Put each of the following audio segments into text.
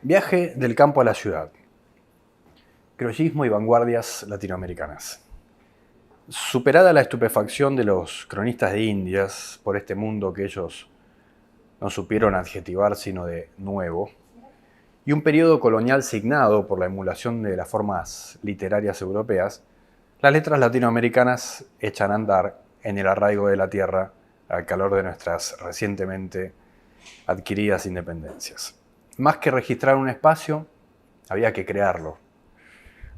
Viaje del campo a la ciudad. Criollismo y vanguardias latinoamericanas. Superada la estupefacción de los cronistas de Indias por este mundo que ellos no supieron adjetivar sino de nuevo, y un periodo colonial signado por la emulación de las formas literarias europeas, las letras latinoamericanas echan a andar en el arraigo de la tierra al calor de nuestras recientemente adquiridas independencias. Más que registrar un espacio, había que crearlo.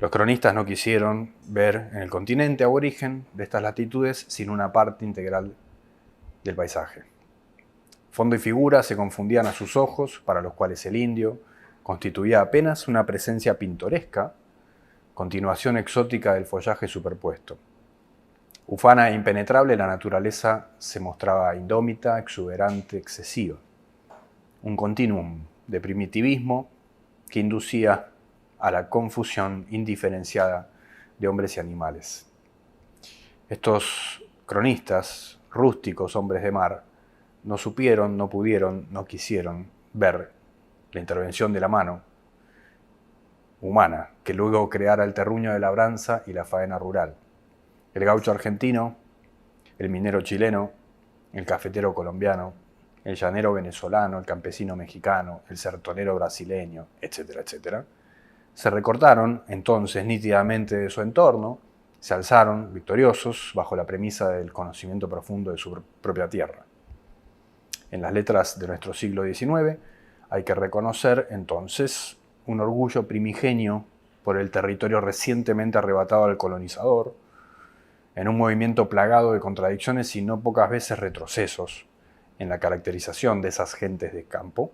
Los cronistas no quisieron ver en el continente aborigen de estas latitudes sin una parte integral del paisaje. Fondo y figura se confundían a sus ojos, para los cuales el indio constituía apenas una presencia pintoresca, continuación exótica del follaje superpuesto. Ufana e impenetrable, la naturaleza se mostraba indómita, exuberante, excesiva. Un continuum de primitivismo que inducía a la confusión indiferenciada de hombres y animales. Estos cronistas, rústicos hombres de mar, no supieron, no pudieron, no quisieron ver la intervención de la mano humana, que luego creara el terruño de labranza y la faena rural. El gaucho argentino, el minero chileno, el cafetero colombiano, el llanero venezolano, el campesino mexicano, el sertonero brasileño, etcétera, etcétera, se recortaron entonces nítidamente de su entorno, se alzaron victoriosos bajo la premisa del conocimiento profundo de su propia tierra. En las letras de nuestro siglo XIX hay que reconocer entonces un orgullo primigenio por el territorio recientemente arrebatado al colonizador, en un movimiento plagado de contradicciones y no pocas veces retrocesos en la caracterización de esas gentes de campo,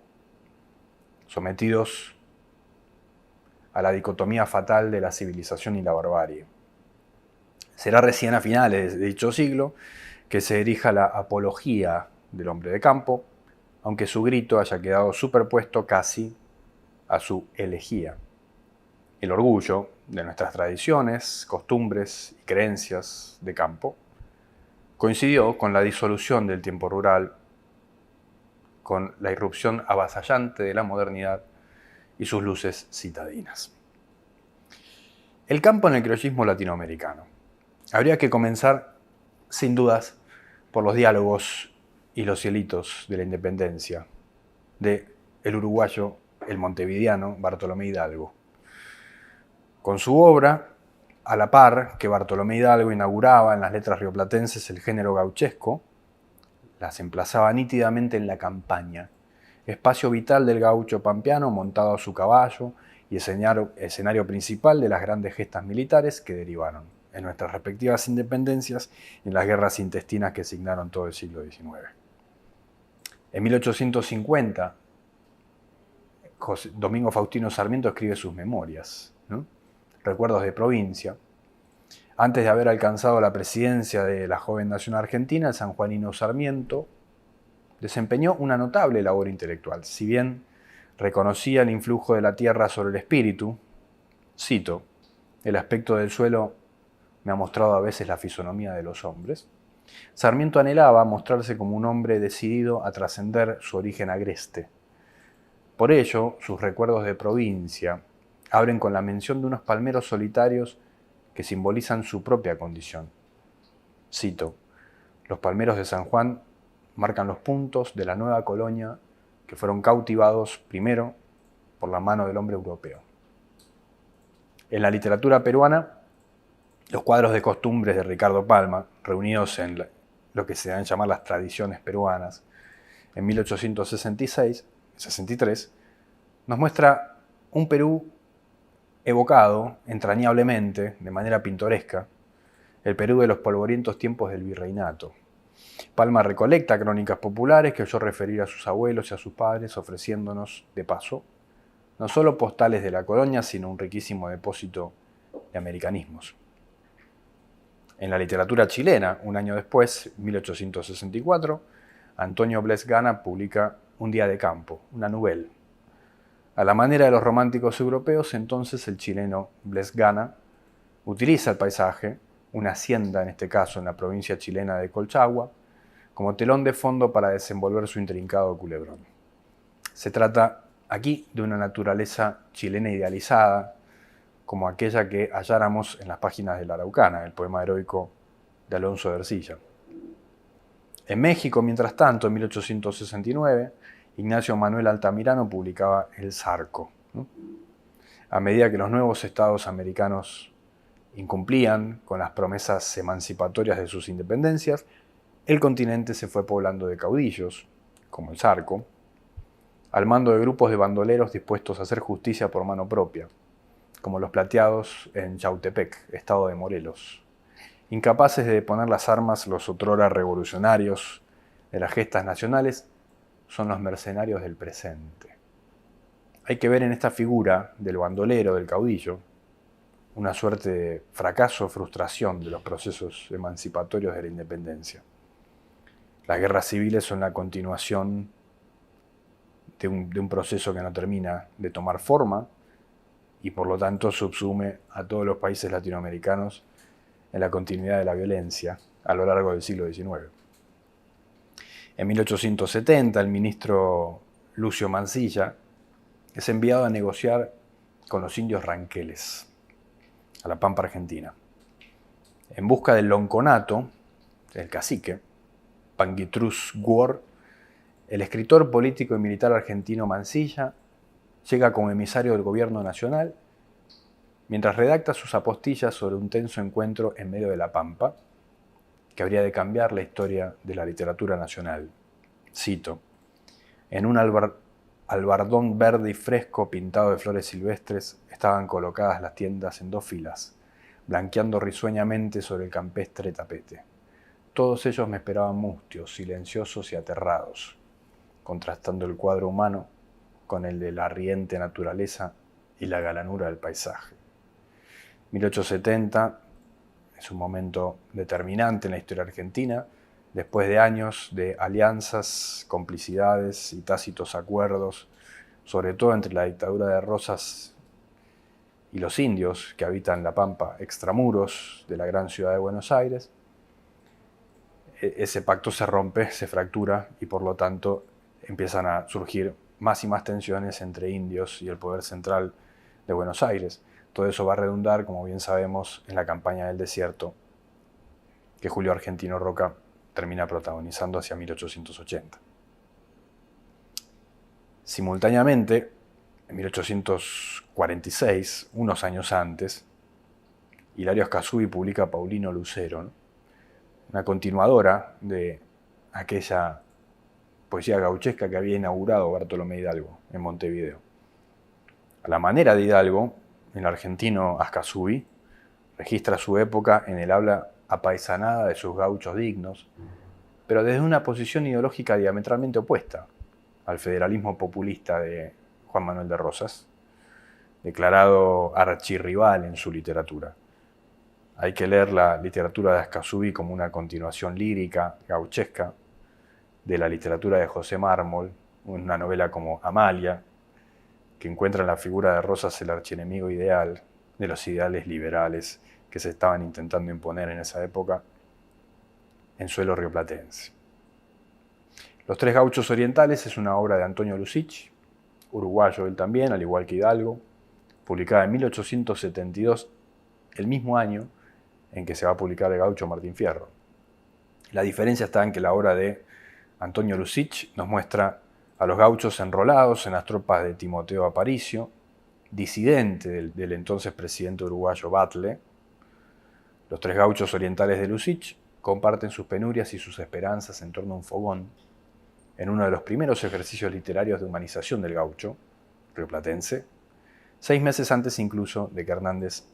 sometidos a la dicotomía fatal de la civilización y la barbarie. Será recién a finales de dicho siglo que se erija la apología del hombre de campo, aunque su grito haya quedado superpuesto casi a su elegía. El orgullo de nuestras tradiciones, costumbres y creencias de campo coincidió con la disolución del tiempo rural, con la irrupción avasallante de la modernidad y sus luces citadinas. El campo en el criollismo latinoamericano. Habría que comenzar, sin dudas, por los diálogos y los cielitos de la independencia de el uruguayo, el montevideano Bartolomé Hidalgo. Con su obra, a la par que Bartolomé Hidalgo inauguraba en las letras rioplatenses el género gauchesco, las emplazaba nítidamente en la campaña, espacio vital del gaucho pampeano montado a su caballo y escenario principal de las grandes gestas militares que derivaron en nuestras respectivas independencias y en las guerras intestinas que signaron todo el siglo XIX. En 1850, Domingo Faustino Sarmiento escribe sus memorias, ¿no? Recuerdos de provincia. Antes de haber alcanzado la presidencia de la joven nación argentina, el sanjuanino Sarmiento desempeñó una notable labor intelectual. Si bien reconocía el influjo de la tierra sobre el espíritu, cito, el aspecto del suelo me ha mostrado a veces la fisonomía de los hombres, Sarmiento anhelaba mostrarse como un hombre decidido a trascender su origen agreste. Por ello, sus recuerdos de provincia abren con la mención de unos palmeros solitarios que simbolizan su propia condición. Cito, los palmeros de San Juan marcan los puntos de la nueva colonia que fueron cautivados primero por la mano del hombre europeo. En la literatura peruana, los cuadros de costumbres de Ricardo Palma, reunidos en lo que se dan a llamar las tradiciones peruanas, en 1863, nos muestra un Perú evocado entrañablemente, de manera pintoresca, el Perú de los polvorientos tiempos del virreinato. Palma recolecta crónicas populares que oyó referir a sus abuelos y a sus padres, ofreciéndonos, de paso, no solo postales de la colonia, sino un riquísimo depósito de americanismos. En la literatura chilena, un año después, 1864, Antonio Bles Gana publica Un día de campo, una novela. A la manera de los románticos europeos, entonces el chileno Bles Gana utiliza el paisaje, una hacienda en este caso en la provincia chilena de Colchagua, como telón de fondo para desenvolver su intrincado culebrón. Se trata Aquí de una naturaleza chilena idealizada, como aquella que halláramos en las páginas de La Araucana, el poema heroico de Alonso de Ercilla. En México, mientras tanto, en 1869, Ignacio Manuel Altamirano publicaba El Zarco, ¿no? A medida que los nuevos estados americanos incumplían con las promesas emancipatorias de sus independencias, el continente se fue poblando de caudillos, como el Zarco, al mando de grupos de bandoleros dispuestos a hacer justicia por mano propia, como los plateados en Yautepec, estado de Morelos. Incapaces de deponer las armas, los otrora revolucionarios de las gestas nacionales son los mercenarios del presente. Hay que ver en esta figura del bandolero, del caudillo, una suerte de fracaso o frustración de los procesos emancipatorios de la independencia. Las guerras civiles son la continuación de un proceso que no termina de tomar forma y por lo tanto subsume a todos los países latinoamericanos en la continuidad de la violencia a lo largo del siglo XIX. En 1870, el ministro Lucio Mansilla es enviado a negociar con los indios ranqueles, a la Pampa Argentina. En busca del lonconato, el cacique, Panguitrus Guor, el escritor político y militar argentino Mansilla llega como emisario del gobierno nacional mientras redacta sus apostillas sobre un tenso encuentro en medio de la Pampa que habría de cambiar la historia de la literatura nacional. Cito: en un albardón verde y fresco pintado de flores silvestres estaban colocadas las tiendas en 2 filas, blanqueando risueñamente sobre el campestre tapete. Todos ellos me esperaban mustios, silenciosos y aterrados, contrastando el cuadro humano con el de la riente naturaleza y la galanura del paisaje. 1870 es un momento determinante en la historia argentina, después de años de alianzas, complicidades y tácitos acuerdos, sobre todo entre la dictadura de Rosas y los indios que habitan la Pampa extramuros de la gran ciudad de Buenos Aires. Ese pacto se rompe, se fractura y por lo tanto empiezan a surgir más y más tensiones entre indios y el poder central de Buenos Aires. Todo eso va a redundar, como bien sabemos, en la campaña del desierto que Julio Argentino Roca termina protagonizando hacia 1880. Simultáneamente, en 1846, unos años antes, Hilario Ascasubi publica Paulino Lucero, ¿no? Una continuadora de aquella poesía gauchesca que había inaugurado Bartolomé Hidalgo en Montevideo. A la manera de Hidalgo, el argentino Ascasubi registra su época en el habla apaisanada de sus gauchos dignos, pero desde una posición ideológica diametralmente opuesta al federalismo populista de Juan Manuel de Rosas, declarado archirrival en su literatura. Hay que leer la literatura de Ascasubi como una continuación lírica, gauchesca, de la literatura de José Mármol, una novela como Amalia, que encuentra en la figura de Rosas el archienemigo ideal de los ideales liberales que se estaban intentando imponer en esa época en suelo rioplatense. Los tres gauchos orientales es una obra de Antonio Lucich, uruguayo él también, al igual que Hidalgo, publicada en 1872, el mismo año en que se va a publicar el gaucho Martín Fierro. La diferencia está en que la obra de Antonio Lucich nos muestra a los gauchos enrolados en las tropas de Timoteo Aparicio, disidente del entonces presidente uruguayo Batlle. Los tres gauchos orientales de Lucich comparten sus penurias y sus esperanzas en torno a un fogón, en uno de los primeros ejercicios literarios de humanización del gaucho rioplatense, 6 meses antes incluso de que Hernández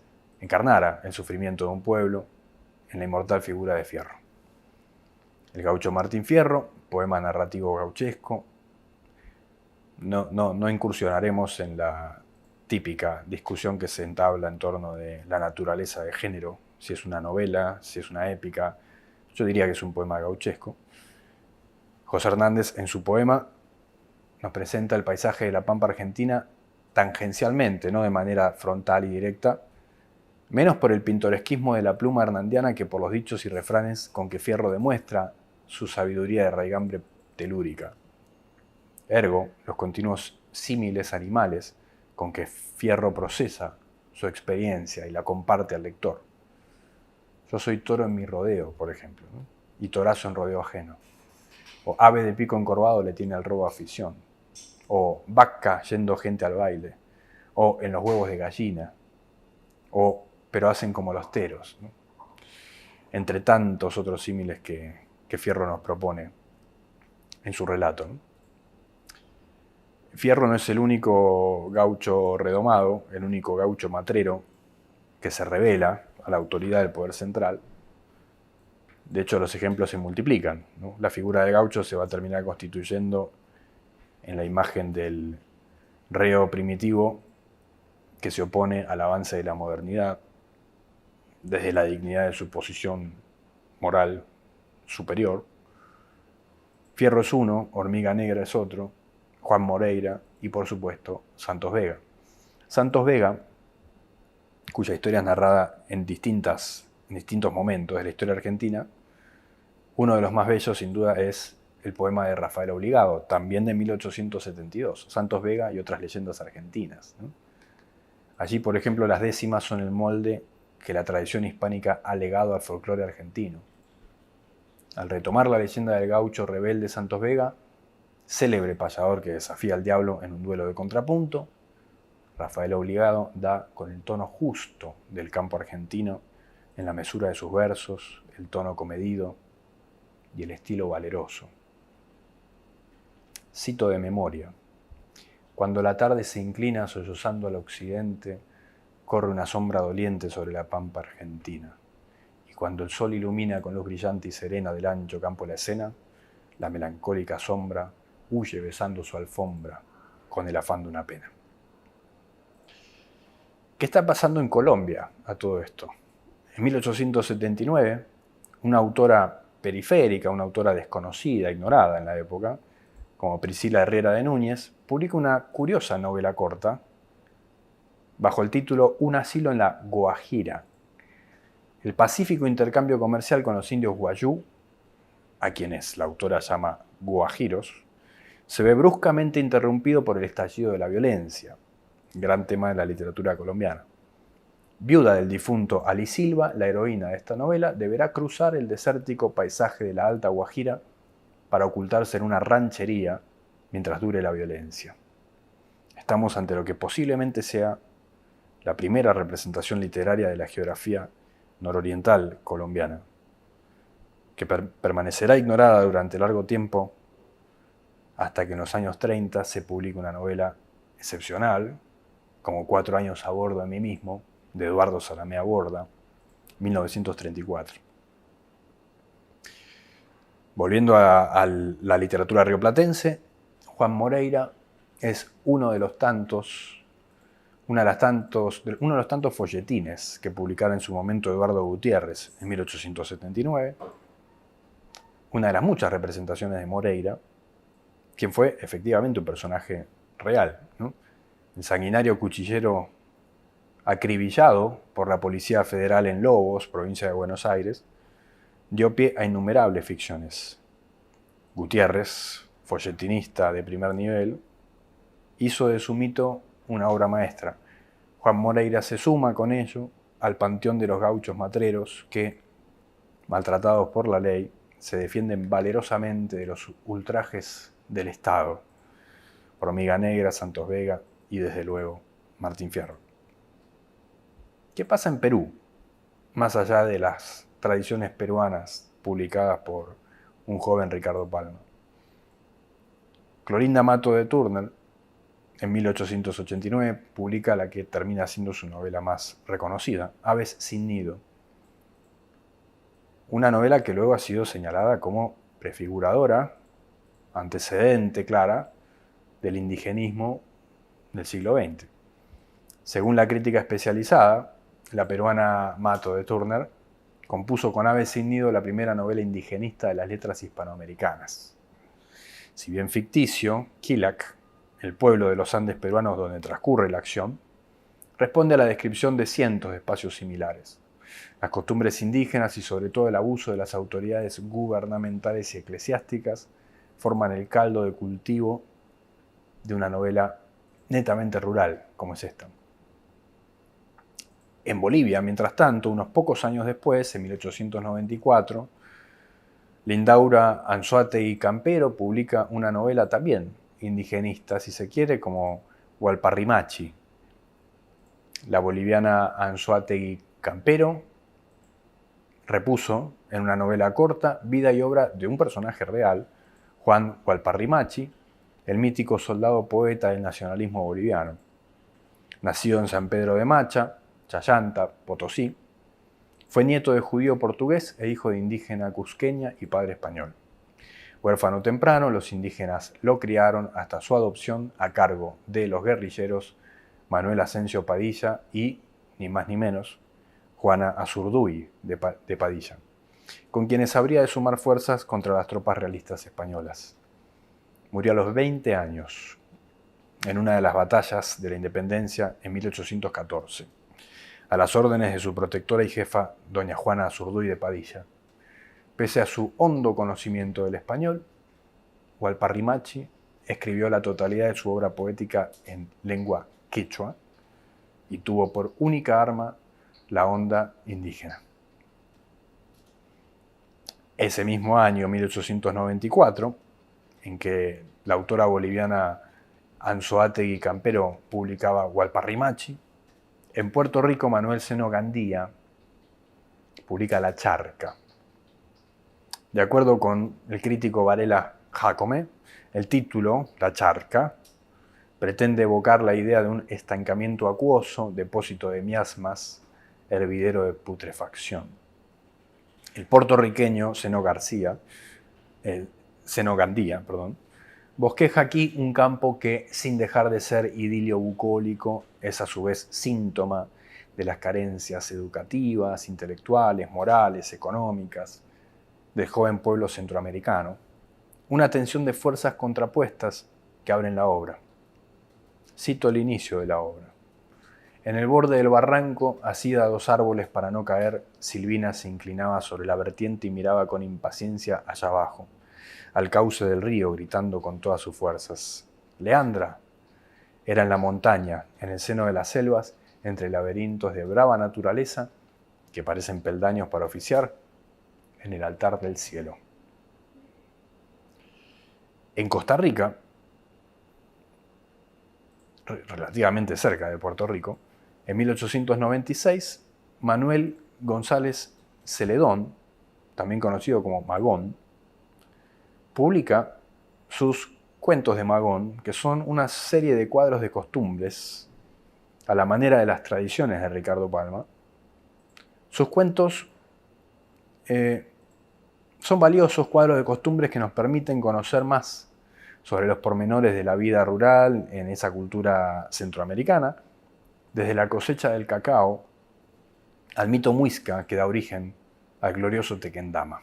encarnara el sufrimiento de un pueblo en la inmortal figura de Fierro. El gaucho Martín Fierro, poema narrativo gauchesco. No incursionaremos en la típica discusión que se entabla en torno de la naturaleza de género, si es una novela, si es una épica. Yo diría que es un poema gauchesco. José Hernández, en su poema, nos presenta el paisaje de la Pampa Argentina tangencialmente, no de manera frontal y directa, menos por el pintoresquismo de la pluma hernandiana que por los dichos y refranes con que Fierro demuestra su sabiduría de raigambre telúrica. Ergo, los continuos símiles animales con que Fierro procesa su experiencia y la comparte al lector. Yo soy toro en mi rodeo, por ejemplo, ¿no? Y torazo en rodeo ajeno. O ave de pico encorvado le tiene al robo afición. O vaca yendo gente al baile. O en los huevos de gallina. O pero hacen como los teros, ¿no? Entre tantos otros símiles que Fierro nos propone en su relato, ¿no? Fierro no es el único gaucho redomado, el único gaucho matrero que se revela a la autoridad del poder central. De hecho, los ejemplos se multiplican, ¿no? La figura del gaucho se va a terminar constituyendo en la imagen del reo primitivo que se opone al avance de la modernidad desde la dignidad de su posición moral superior. Fierro es uno, Hormiga Negra es otro, Juan Moreira y, por supuesto, Santos Vega. Santos Vega, cuya historia es narrada en distintos momentos de la historia argentina, uno de los más bellos, sin duda, es el poema de Rafael Obligado, también de 1872, Santos Vega y otras leyendas argentinas, ¿no? Allí, por ejemplo, las décimas son el molde que la tradición hispánica ha legado al folclore argentino. Al retomar la leyenda del gaucho rebelde Santos Vega, célebre payador que desafía al diablo en un duelo de contrapunto, Rafael Obligado da con el tono justo del campo argentino en la mesura de sus versos, el tono comedido y el estilo valeroso. Cito de memoria: cuando la tarde se inclina sollozando al occidente, corre una sombra doliente sobre la pampa argentina. Y cuando el sol ilumina con luz brillante y serena del ancho campo de la escena, la melancólica sombra huye besando su alfombra con el afán de una pena. ¿Qué está pasando en Colombia a todo esto? En 1879, una autora periférica, una autora desconocida, ignorada en la época, como Priscila Herrera de Núñez, publica una curiosa novela corta bajo el título Un asilo en la Guajira. El pacífico intercambio comercial con los indios guayú, a quienes la autora llama guajiros, se ve bruscamente interrumpido por el estallido de la violencia, gran tema de la literatura colombiana. Viuda del difunto Ali Silva, la heroína de esta novela deberá cruzar el desértico paisaje de la Alta Guajira para ocultarse en una ranchería mientras dure la violencia. Estamos ante lo que posiblemente sea la primera representación literaria de la geografía nororiental colombiana, que permanecerá ignorada durante largo tiempo hasta que en los años 30 se publique una novela excepcional, como 4 años a bordo de mí mismo, de Eduardo Salamea Borda, 1934. Volviendo a la literatura rioplatense, Juan Moreira es uno de los tantos folletines que publicara en su momento Eduardo Gutiérrez en 1879, una de las muchas representaciones de Moreira, quien fue efectivamente un personaje real, ¿no? El sanguinario cuchillero acribillado por la Policía Federal en Lobos, provincia de Buenos Aires, dio pie a innumerables ficciones. Gutiérrez, folletinista de primer nivel, hizo de su mito una obra maestra. Juan Moreira se suma con ello al panteón de los gauchos matreros que, maltratados por la ley, se defienden valerosamente de los ultrajes del Estado. Hormiga Negra, Santos Vega y, desde luego, Martín Fierro. ¿Qué pasa en Perú? Más allá de las tradiciones peruanas publicadas por un joven Ricardo Palma. Clorinda Mato de Turner, en 1889, publica la que termina siendo su novela más reconocida, Aves sin nido. Una novela que luego ha sido señalada como prefiguradora, antecedente clara, del indigenismo del siglo XX. Según la crítica especializada, la peruana Mato de Turner compuso con Aves sin nido la primera novela indigenista de las letras hispanoamericanas. Si bien ficticio, Quilac, el pueblo de los Andes peruanos donde transcurre la acción, responde a la descripción de cientos de espacios similares. Las costumbres indígenas y sobre todo el abuso de las autoridades gubernamentales y eclesiásticas forman el caldo de cultivo de una novela netamente rural como es esta. En Bolivia, mientras tanto, unos pocos años después, en 1894, Lindaura Anzoátegui Campero publica una novela también indigenista, si se quiere, como Hualparrimachi. La boliviana Anzoátegui Campero repuso en una novela corta vida y obra de un personaje real, Juan Hualparrimachi, el mítico soldado poeta del nacionalismo boliviano. Nacido en San Pedro de Macha, Chayanta, Potosí, fue nieto de judío portugués e hijo de indígena cusqueña y padre español. Huérfano temprano, los indígenas lo criaron hasta su adopción a cargo de los guerrilleros Manuel Asensio Padilla y, ni más ni menos, Juana Azurduy de Padilla, con quienes habría de sumar fuerzas contra las tropas realistas españolas. Murió a los 20 años en una de las batallas de la independencia en 1814, a las órdenes de su protectora y jefa, doña Juana Azurduy de Padilla. Pese a su hondo conocimiento del español, Hualparrimachi escribió la totalidad de su obra poética en lengua quechua y tuvo por única arma la onda indígena. Ese mismo año, 1894, en que la autora boliviana Anzoátegui Campero publicaba Hualparrimachi, en Puerto Rico Manuel Seno Gandía publica La Charca. De acuerdo con el crítico Varela Jacome, el título, La Charca, pretende evocar la idea de un estancamiento acuoso, depósito de miasmas, hervidero de putrefacción. El puertorriqueño Seno Gandía, bosqueja aquí un campo que, sin dejar de ser idilio bucólico, es a su vez síntoma de las carencias educativas, intelectuales, morales, económicas del joven pueblo centroamericano, una tensión de fuerzas contrapuestas que abren la obra. Cito el inicio de la obra. En el borde del barranco, asida a 2 árboles para no caer, Silvina se inclinaba sobre la vertiente y miraba con impaciencia allá abajo, al cauce del río, gritando con todas sus fuerzas. ¡Leandra! Era en la montaña, en el seno de las selvas, entre laberintos de brava naturaleza, que parecen peldaños para oficiar, en el altar del cielo. En Costa Rica, relativamente cerca de Puerto Rico, en 1896, Manuel González Celedón, también conocido como Magón, publica sus cuentos de Magón, que son una serie de cuadros de costumbres, a la manera de las tradiciones de Ricardo Palma. Sus cuentos son valiosos cuadros de costumbres que nos permiten conocer más sobre los pormenores de la vida rural en esa cultura centroamericana, desde la cosecha del cacao al mito muisca que da origen al glorioso Tequendama.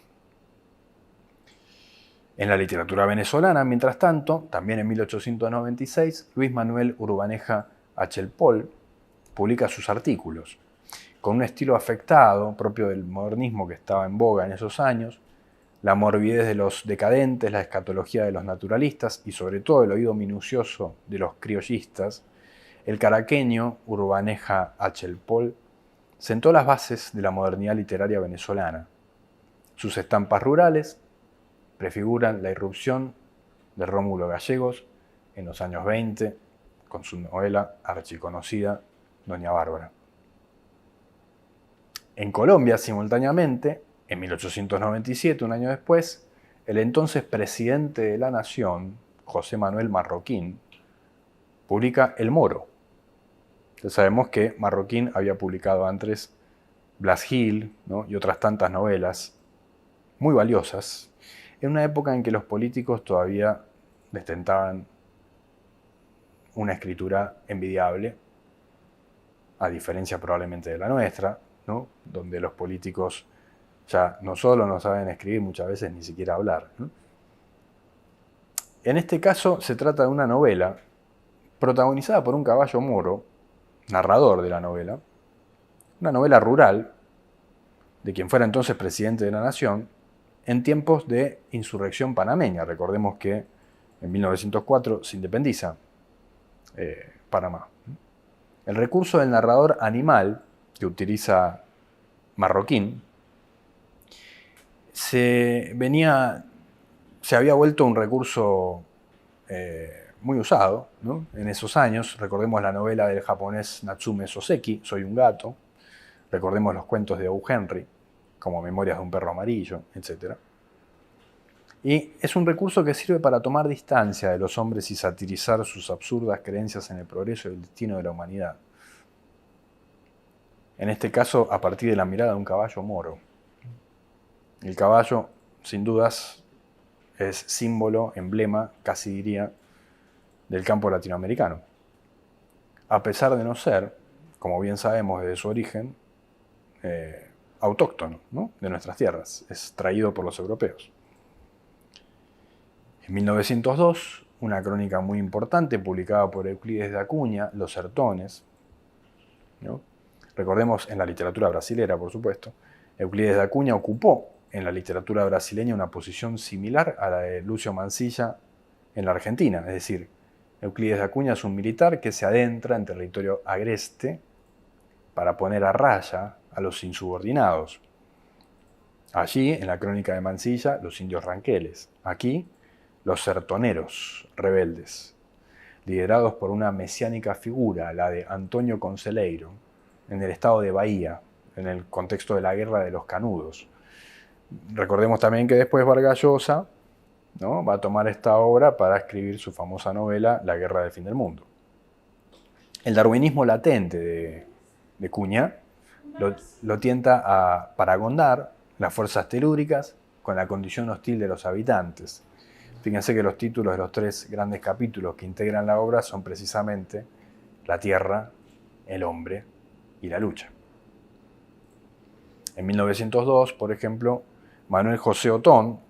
En la literatura venezolana, mientras tanto, también en 1896, Luis Manuel Urbaneja Achelpol publica sus artículos, con un estilo afectado, propio del modernismo que estaba en boga en esos años, la morbidez de los decadentes, la escatología de los naturalistas y sobre todo el oído minucioso de los criollistas. El caraqueño Urbaneja Achelpol sentó las bases de la modernidad literaria venezolana. Sus estampas rurales prefiguran la irrupción de Rómulo Gallegos en los años 20 con su novela archiconocida Doña Bárbara. En Colombia, simultáneamente, en 1897, un año después, el entonces presidente de la Nación, José Manuel Marroquín, publica El Moro. Ya sabemos que Marroquín había publicado antes Blas Gil, ¿no?, y otras tantas novelas muy valiosas, en una época en que los políticos todavía destentaban una escritura envidiable, a diferencia probablemente de la nuestra, ¿no?, donde los políticos ya no solo no saben escribir, muchas veces ni siquiera hablar, ¿no? En este caso se trata de una novela protagonizada por un caballo moro, narrador de la novela, una novela rural de quien fuera entonces presidente de la Nación, en tiempos de insurrección panameña. Recordemos que en 1904 se independiza Panamá. El recurso del narrador animal que utiliza Marroquín se había vuelto un recurso muy usado, ¿no? En esos años. Recordemos la novela del japonés Natsume Soseki, Soy un gato. Recordemos los cuentos de O. Henry, como Memorias de un perro amarillo, etc. Y es un recurso que sirve para tomar distancia de los hombres y satirizar sus absurdas creencias en el progreso y el destino de la humanidad. En este caso, a partir de la mirada de un caballo moro. El caballo, sin dudas, es símbolo, emblema, casi diría, del campo latinoamericano. A pesar de no ser, como bien sabemos desde su origen, autóctono, ¿no?, de nuestras tierras. Es traído por los europeos. En 1902, una crónica muy importante publicada por Euclides de Acuña, Los Sertones, ¿no? Recordemos, en la literatura brasilera, por supuesto, Euclides de Acuña ocupó en la literatura brasileña una posición similar a la de Lucio Mansilla en la Argentina. Es decir, Euclides de Acuña es un militar que se adentra en territorio agreste para poner a raya a los insubordinados. Allí, en la crónica de Mansilla, los indios ranqueles. Aquí, los sertoneros rebeldes, liderados por una mesiánica figura, la de Antonio Conselheiro, en el estado de Bahía, en el contexto de la Guerra de los Canudos. Recordemos también que después Vargas Llosa, ¿no?, va a tomar esta obra para escribir su famosa novela La Guerra del Fin del Mundo. El darwinismo latente de Cuña lo tienta a paragondar las fuerzas telúricas con la condición hostil de los habitantes. Fíjense que los títulos de los 3 grandes capítulos que integran la obra son precisamente la tierra, el hombre y la lucha. En 1902, por ejemplo, Manuel José Otón,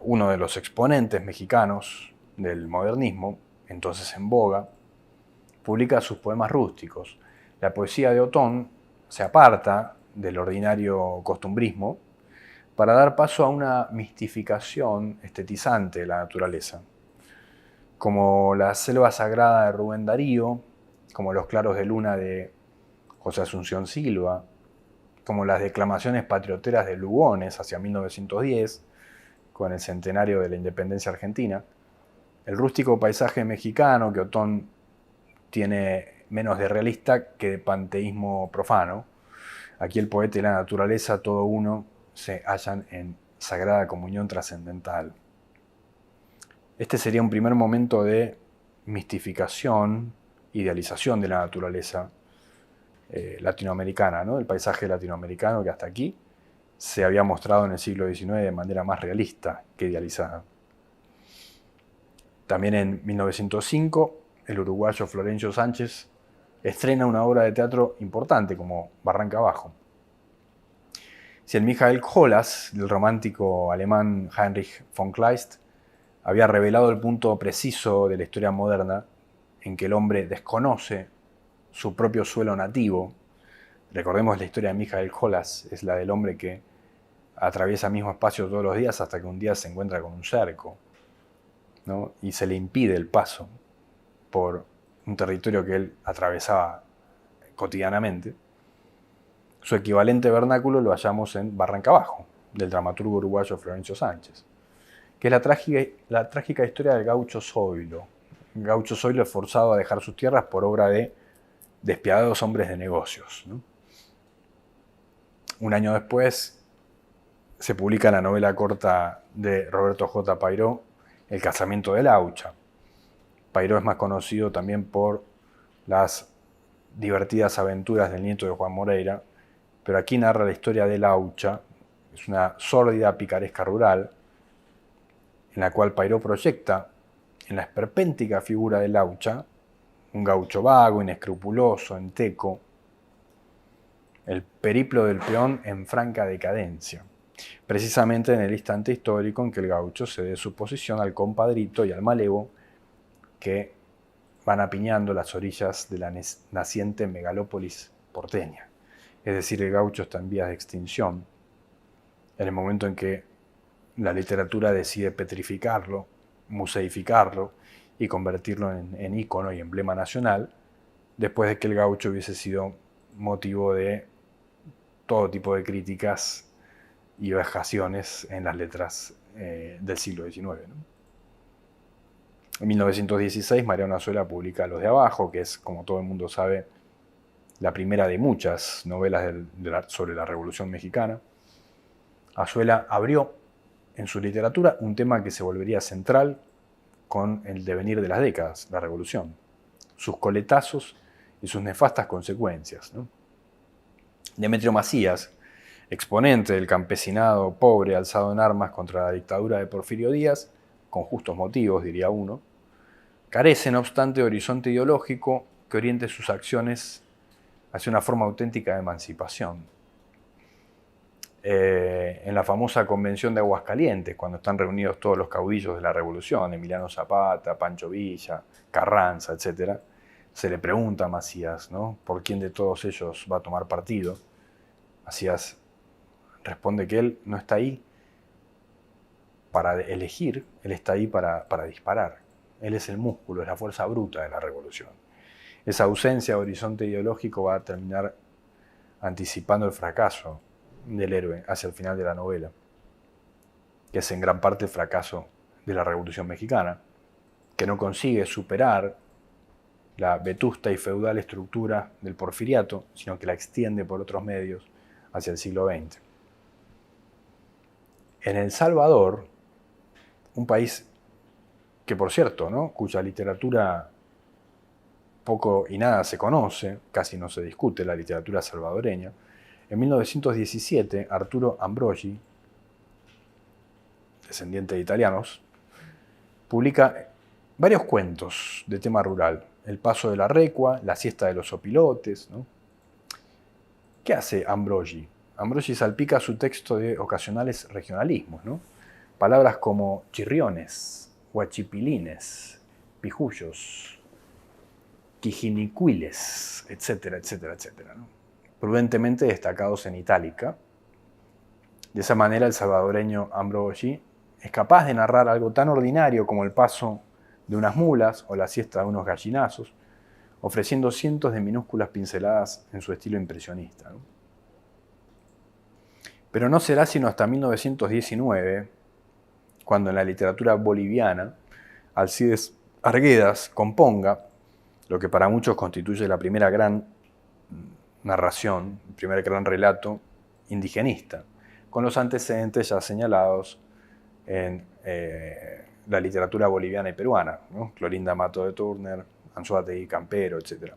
uno de los exponentes mexicanos del modernismo, entonces en boga, publica sus poemas rústicos. La poesía de Otón se aparta del ordinario costumbrismo para dar paso a una mistificación estetizante de la naturaleza, como la selva sagrada de Rubén Darío, como los claros de luna de José Asunción Silva, como las declamaciones patrioteras de Lugones hacia 1910, con el centenario de la independencia argentina, el rústico paisaje mexicano que Otón tiene menos de realista que de panteísmo profano. Aquí el poeta y la naturaleza, todo uno, se hallan en sagrada comunión trascendental. Este sería un primer momento de mistificación, idealización de la naturaleza latinoamericana, ¿no?, del paisaje latinoamericano que hasta aquí se había mostrado en el siglo XIX de manera más realista que idealizada. También en 1905, el uruguayo Florencio Sánchez estrena una obra de teatro importante como Barranca Abajo. Si el Michael Hollas, del romántico alemán Heinrich von Kleist, había revelado el punto preciso de la historia moderna en que el hombre desconoce su propio suelo nativo. Recordemos la historia de Michael Hollas, es la del hombre que atraviesa el mismo espacio todos los días hasta que un día se encuentra con un cerco, ¿no?, y se le impide el paso por un territorio que él atravesaba cotidianamente. Su equivalente vernáculo lo hallamos en Barranca Abajo, del dramaturgo uruguayo Florencio Sánchez, que es la trágica historia del gaucho Zoilo. El gaucho Zoilo es forzado a dejar sus tierras por obra de despiadados hombres de negocios, ¿no? Un año después se publica la novela corta de Roberto J. Pairó, El casamiento de Laucha. Pairó es más conocido también por las divertidas aventuras del nieto de Juan Moreira, pero aquí narra la historia de Laucha. Es una sórdida picaresca rural en la cual Pairó proyecta en la esperpéntica figura de Laucha, un gaucho vago, inescrupuloso, enteco, el periplo del peón en franca decadencia, precisamente en el instante histórico en que el gaucho cede su posición al compadrito y al malevo que van apiñando las orillas de la naciente megalópolis porteña. Es decir, el gaucho está en vías de extinción en el momento en que la literatura decide petrificarlo, museificarlo y convertirlo en ícono y emblema nacional, después de que el gaucho hubiese sido motivo de todo tipo de críticas y vejaciones en las letras del siglo XIX, ¿no? En 1916, Mariano Azuela publica Los de Abajo, que es, como todo el mundo sabe, la primera de muchas novelas sobre la Revolución Mexicana. Azuela abrió en su literatura un tema que se volvería central con el devenir de las décadas, la Revolución, sus coletazos y sus nefastas consecuencias, ¿no? Demetrio Macías, exponente del campesinado pobre alzado en armas contra la dictadura de Porfirio Díaz, con justos motivos, diría uno, carece, no obstante, de horizonte ideológico que oriente sus acciones hacia una forma auténtica de emancipación. En la famosa convención de Aguascalientes, cuando están reunidos todos los caudillos de la Revolución, Emiliano Zapata, Pancho Villa, Carranza, etc., se le pregunta a Macías, ¿no?, por quién de todos ellos va a tomar partido. Macías responde que él no está ahí para elegir, él está ahí para disparar. Él es el músculo, es la fuerza bruta de la revolución. Esa ausencia de horizonte ideológico va a terminar anticipando el fracaso del héroe hacia el final de la novela, que es en gran parte el fracaso de la Revolución Mexicana, que no consigue superar la vetusta y feudal estructura del porfiriato, sino que la extiende por otros medios hacia el siglo XX. En El Salvador, un país que, por cierto, ¿no?, cuya literatura poco y nada se conoce, casi no se discute la literatura salvadoreña, en 1917 Arturo Ambrogi, descendiente de italianos, publica varios cuentos de tema rural. El paso de la recua, la siesta de los opilotes, ¿no? ¿Qué hace Ambrogi? Ambrogi salpica su texto de ocasionales regionalismos, ¿no? Palabras como chirriones, huachipilines, pijullos, quijinicuiles, etcétera, etcétera, etcétera, ¿no?, prudentemente destacados en itálica. De esa manera, el salvadoreño Ambrogi es capaz de narrar algo tan ordinario como el paso de unas mulas o la siesta de unos gallinazos, ofreciendo cientos de minúsculas pinceladas en su estilo impresionista, ¿no? Pero no será sino hasta 1919, cuando en la literatura boliviana Alcides Arguedas componga lo que para muchos constituye la primera gran narración, el primer gran relato indigenista, con los antecedentes ya señalados en la literatura boliviana y peruana, ¿no?, Clorinda Mato de Turner, Anzoátegui Campero, etc.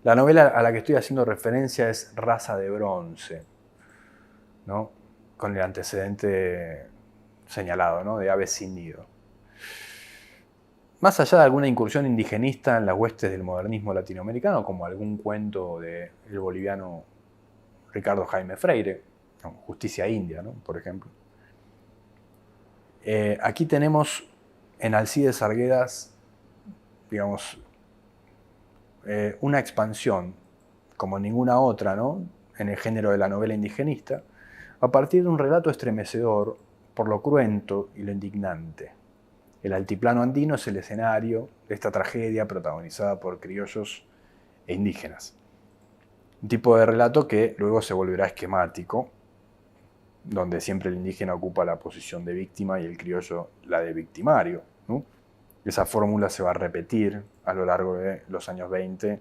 La novela a la que estoy haciendo referencia es Raza de Bronce, ¿no?, con el antecedente señalado, ¿no?, de Aves sin nido. Más allá de alguna incursión indigenista en las huestes del modernismo latinoamericano, como algún cuento del boliviano Ricardo Jaime Freire, ¿no?, Justicia India, ¿no?, por ejemplo. Aquí tenemos en Alcides Arguedas, digamos, una expansión como ninguna otra, ¿no?, en el género de la novela indigenista, a partir de un relato estremecedor por lo cruento y lo indignante. El altiplano andino es el escenario de esta tragedia protagonizada por criollos e indígenas. Un tipo de relato que luego se volverá esquemático, donde siempre el indígena ocupa la posición de víctima y el criollo la de victimario, ¿no? Esa fórmula se va a repetir a lo largo de los años 20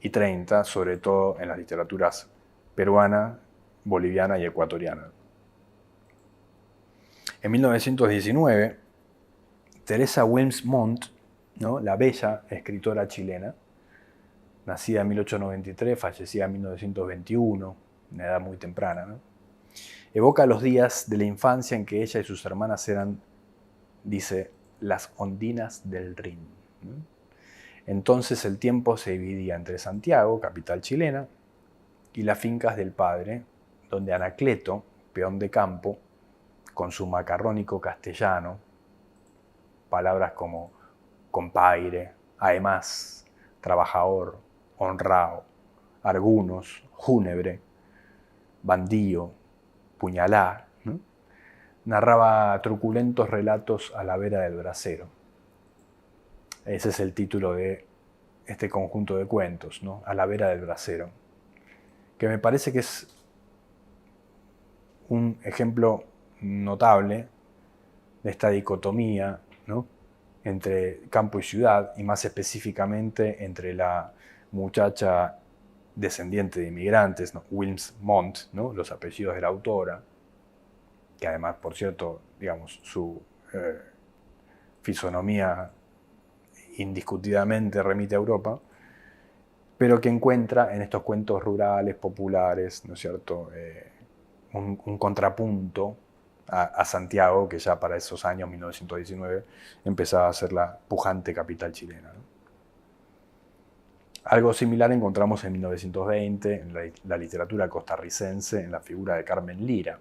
y 30, sobre todo en las literaturas peruana, boliviana y ecuatoriana. En 1919, Teresa Wilms Montt, ¿no?, la bella escritora chilena, nacida en 1893, fallecida en 1921, una edad muy temprana, ¿no?, evoca los días de la infancia en que ella y sus hermanas eran, dice, las ondinas del Rin, ¿no? Entonces el tiempo se dividía entre Santiago, capital chilena, y las fincas del padre, donde Anacleto, peón de campo, con su macarrónico castellano, palabras como compaire, además, trabajador, honrado, argunos, júnebre, bandío, puñalá, ¿no?, narraba truculentos relatos a la vera del brasero. Ese es el título de este conjunto de cuentos, ¿no? A la vera del brasero, que me parece que es un ejemplo notable de esta dicotomía, ¿no?, entre campo y ciudad, y más específicamente entre la muchacha descendiente de inmigrantes, ¿no?, Wilmsmont, ¿no?, los apellidos de la autora, que además, por cierto, digamos, su fisonomía indiscutidamente remite a Europa, pero que encuentra en estos cuentos rurales, populares, ¿no es cierto?, un contrapunto a Santiago, que ya para esos años, 1919, empezaba a ser la pujante capital chilena, ¿no? Algo similar encontramos en 1920 en la literatura costarricense, en la figura de Carmen Lira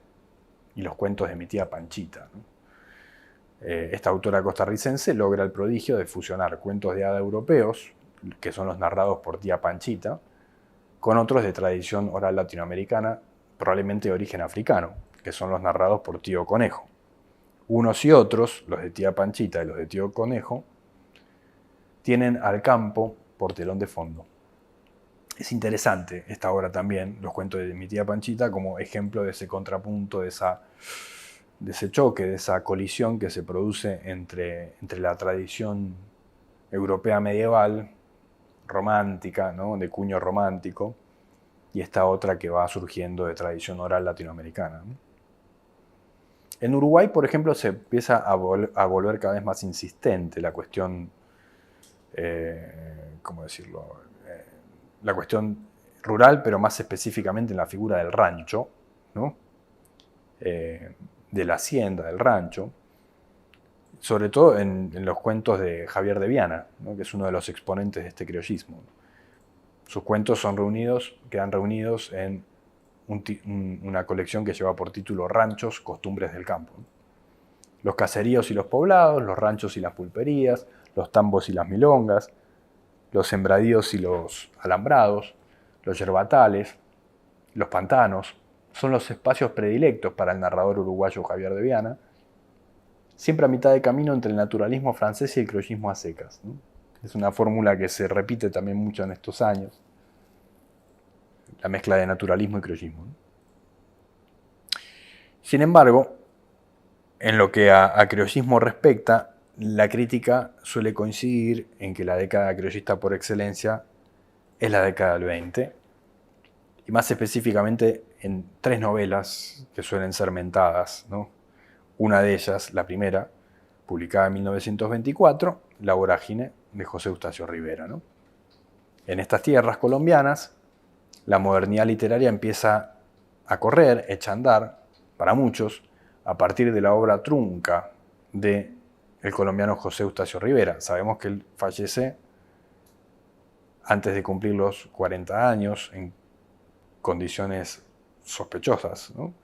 y los cuentos de mi tía Panchita, ¿no? Esta autora costarricense logra el prodigio de fusionar cuentos de hada europeos, que son los narrados por tía Panchita, con otros de tradición oral latinoamericana, probablemente de origen africano, que son los narrados por tío Conejo. Unos y otros, los de tía Panchita y los de tío Conejo, tienen al campo por telón de fondo. Es interesante esta obra también, los cuentos de mi tía Panchita, como ejemplo de ese contrapunto, de ese choque, de esa colisión que se produce entre la tradición europea medieval, romántica, ¿no?, de cuño romántico, y esta otra que va surgiendo de tradición oral latinoamericana, ¿no? En Uruguay, por ejemplo, se empieza a volver cada vez más insistente la cuestión, ¿cómo decirlo?, la cuestión rural, pero más específicamente en la figura del rancho, ¿no?, de la hacienda, del rancho, sobre todo en los cuentos de Javier de Viana, ¿no?, que es uno de los exponentes de este criollismo. Sus cuentos quedan reunidos en una colección que lleva por título Ranchos, costumbres del campo. Los caseríos y los poblados, los ranchos y las pulperías, los tambos y las milongas, los sembradíos y los alambrados, los yerbatales, los pantanos, son los espacios predilectos para el narrador uruguayo Javier de Viana, siempre a mitad de camino entre el naturalismo francés y el criollismo a secas, ¿no? Es una fórmula que se repite también mucho en estos años, la mezcla de naturalismo y criollismo, ¿no? Sin embargo, en lo que a criollismo respecta, la crítica suele coincidir en que la década criollista por excelencia es la década del 20, y más específicamente en tres novelas que suelen ser mentadas, ¿no? Una de ellas, la primera, publicada en 1924, La vorágine, de José Eustacio Rivera, ¿no? En estas tierras colombianas, la modernidad literaria empieza a correr, echa a andar, para muchos, a partir de la obra trunca del colombiano José Eustacio Rivera. Sabemos que él fallece antes de cumplir los 40 años, en condiciones sospechosas, ¿no?,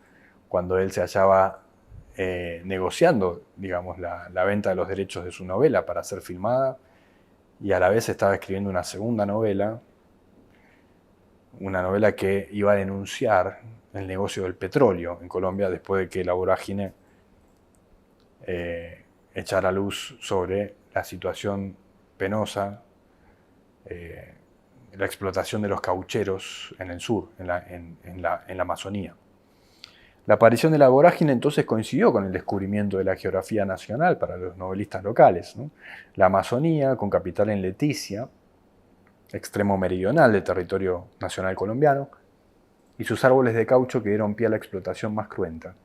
cuando él se hallaba negociando, digamos, la venta de los derechos de su novela para ser filmada, y a la vez estaba escribiendo una segunda novela, una novela que iba a denunciar el negocio del petróleo en Colombia después de que La vorágine echara luz sobre la situación penosa, la explotación de los caucheros en el sur, en la Amazonía. La aparición de La vorágine entonces coincidió con el descubrimiento de la geografía nacional para los novelistas locales, ¿no? La Amazonía, con capital en Leticia, extremo meridional del territorio nacional colombiano, y sus árboles de caucho que dieron pie a la explotación más cruenta.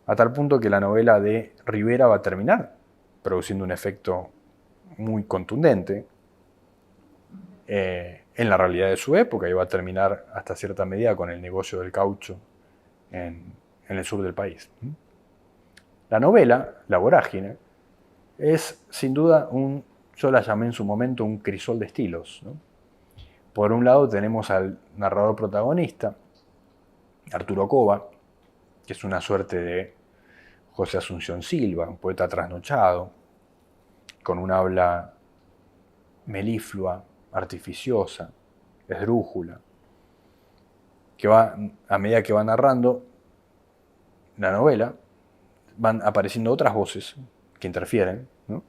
A tal punto que la novela de Rivera va a terminar produciendo un efecto muy contundente en la realidad de su época, y va a terminar hasta cierta medida con el negocio del caucho en el sur del país. La novela, La vorágine, es sin duda yo la llamé en su momento un crisol de estilos, ¿no? Por un lado tenemos al narrador protagonista, Arturo Cova, que es una suerte de José Asunción Silva, un poeta trasnochado, con un habla meliflua, artificiosa, esdrújula, que a medida que va narrando la novela, van apareciendo otras voces que interfieren, ¿no?,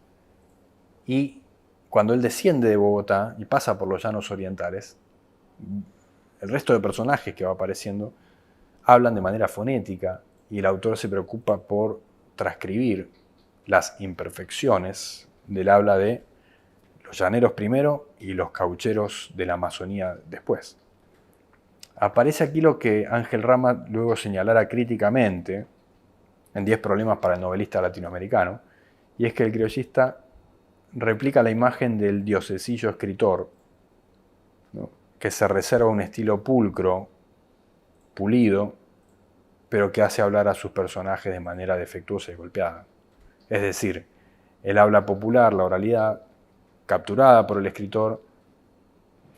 Y cuando él desciende de Bogotá y pasa por los llanos orientales, el resto de personajes que va apareciendo hablan de manera fonética y el autor se preocupa por transcribir las imperfecciones del habla de los llaneros primero y los caucheros de la Amazonía después. Aparece aquí lo que Ángel Rama luego señalara críticamente en 10 problemas para el novelista latinoamericano, y es que el criollista replica la imagen del diosecillo escritor, ¿no?, que se reserva un estilo pulcro, pulido, pero que hace hablar a sus personajes de manera defectuosa y golpeada. Es decir, el habla popular, la oralidad, capturada por el escritor,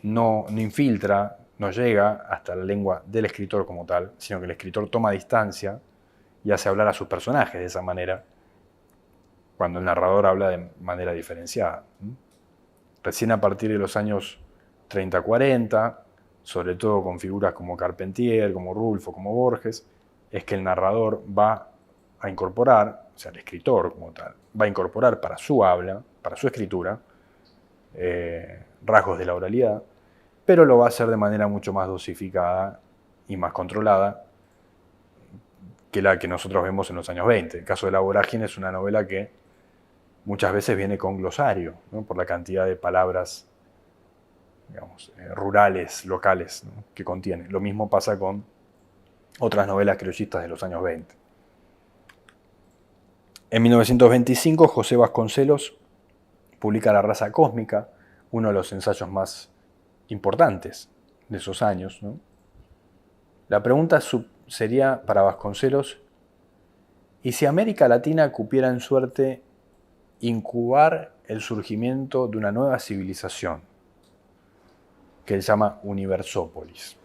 no infiltra, no llega hasta la lengua del escritor como tal, sino que el escritor toma distancia y hace hablar a sus personajes de esa manera, cuando el narrador habla de manera diferenciada. Recién a partir de los años 30-40, sobre todo con figuras como Carpentier, como Rulfo, como Borges, es que el narrador va a incorporar, o sea, el escritor como tal, va a incorporar para su habla, para su escritura, rasgos de la oralidad, pero lo va a hacer de manera mucho más dosificada y más controlada que la que nosotros vemos en los años 20. El caso de La Vorágine es una novela que muchas veces viene con glosario, ¿no?, por la cantidad de palabras, digamos, rurales, locales, ¿no?, que contiene. Lo mismo pasa con otras novelas criollistas de los años 20. En 1925, José Vasconcelos publica La raza cósmica, uno de los ensayos más importantes de esos años, ¿no? La pregunta sería para Vasconcelos: ¿y si América Latina cupiera en suerte incubar el surgimiento de una nueva civilización que él llama Universópolis,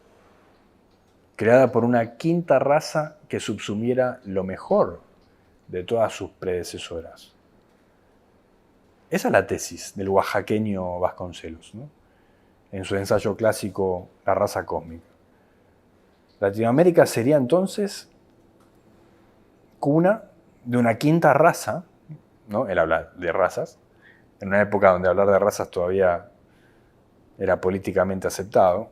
creada por una quinta raza que subsumiera lo mejor de todas sus predecesoras? Esa es la tesis del oaxaqueño Vasconcelos, ¿no?, en su ensayo clásico La raza cósmica. Latinoamérica sería entonces cuna de una quinta raza, ¿no? Él habla de razas, en una época donde hablar de razas todavía era políticamente aceptado.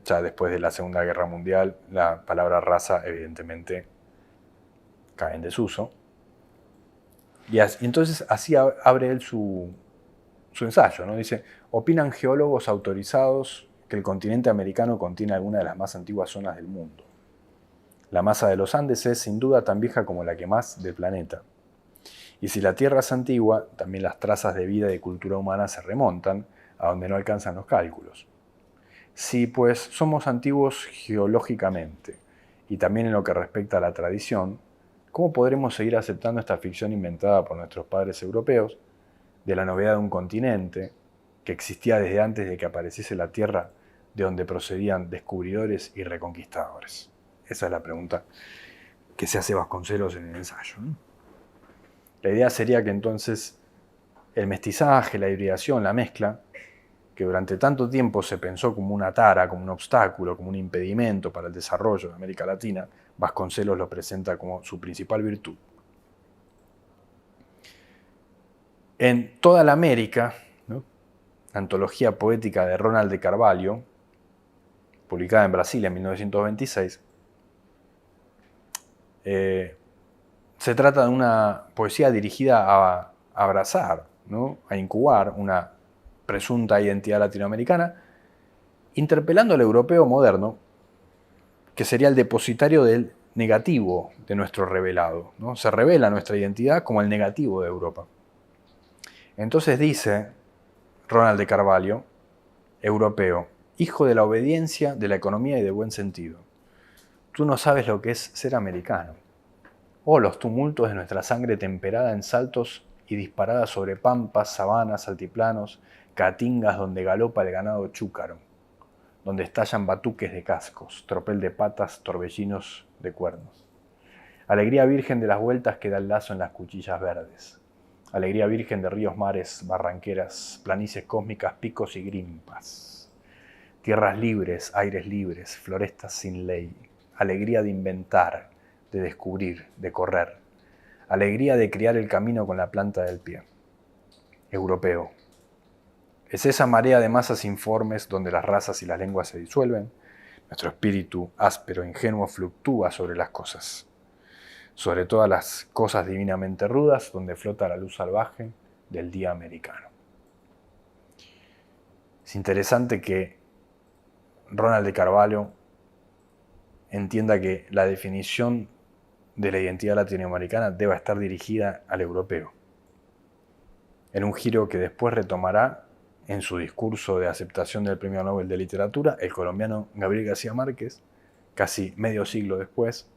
Ya después de la Segunda Guerra Mundial, la palabra raza evidentemente cae en desuso. Y entonces así abre él su ensayo, ¿no? Dice: opinan geólogos autorizados que el continente americano contiene alguna de las más antiguas zonas del mundo. La masa de los Andes es sin duda tan vieja como la que más del planeta. Y si la Tierra es antigua, también las trazas de vida y de cultura humana se remontan a donde no alcanzan los cálculos. Si pues somos antiguos geológicamente y también en lo que respecta a la tradición, ¿cómo podremos seguir aceptando esta ficción inventada por nuestros padres europeos de la novedad de un continente que existía desde antes de que apareciese la Tierra, de donde procedían descubridores y reconquistadores? Esa es la pregunta que se hace Vasconcelos en el ensayo, ¿no? La idea sería que entonces el mestizaje, la hibridación, la mezcla, que durante tanto tiempo se pensó como una tara, como un obstáculo, como un impedimento para el desarrollo de América Latina, Vasconcelos lo presenta como su principal virtud. En Toda la América, ¿no?, antología poética de Ronald de Carvalho, publicada en Brasil en 1926, se trata de una poesía dirigida a abrazar, ¿no?, a incubar una presunta identidad latinoamericana, interpelando al europeo moderno, que sería el depositario del negativo de nuestro revelado, ¿no? Se revela nuestra identidad como el negativo de Europa. Entonces dice Ronald de Carvalho: europeo, hijo de la obediencia, de la economía y de buen sentido, tú no sabes lo que es ser americano. Oh, los tumultos de nuestra sangre temperada en saltos y disparada sobre pampas, sabanas, altiplanos, caatingas donde galopa el ganado chúcaro, donde estallan batuques de cascos, tropel de patas, torbellinos de cuernos. Alegría virgen de las vueltas que da el lazo en las cuchillas verdes. Alegría virgen de ríos, mares, barranqueras, planicies cósmicas, picos y grimpas. Tierras libres, aires libres, florestas sin ley. Alegría de inventar, de descubrir, de correr. Alegría de criar el camino con la planta del pie. europeo. Es esa marea de masas informes donde las razas y las lenguas se disuelven. Nuestro espíritu áspero e ingenuo fluctúa sobre las cosas, sobre todas las cosas divinamente rudas, donde flota la luz salvaje del día americano. Es interesante que Ronald de Carvalho entienda que la definición de la identidad latinoamericana deba estar dirigida al europeo, en un giro que después retomará en su discurso de aceptación del Premio Nobel de Literatura el colombiano Gabriel García Márquez, casi medio siglo después,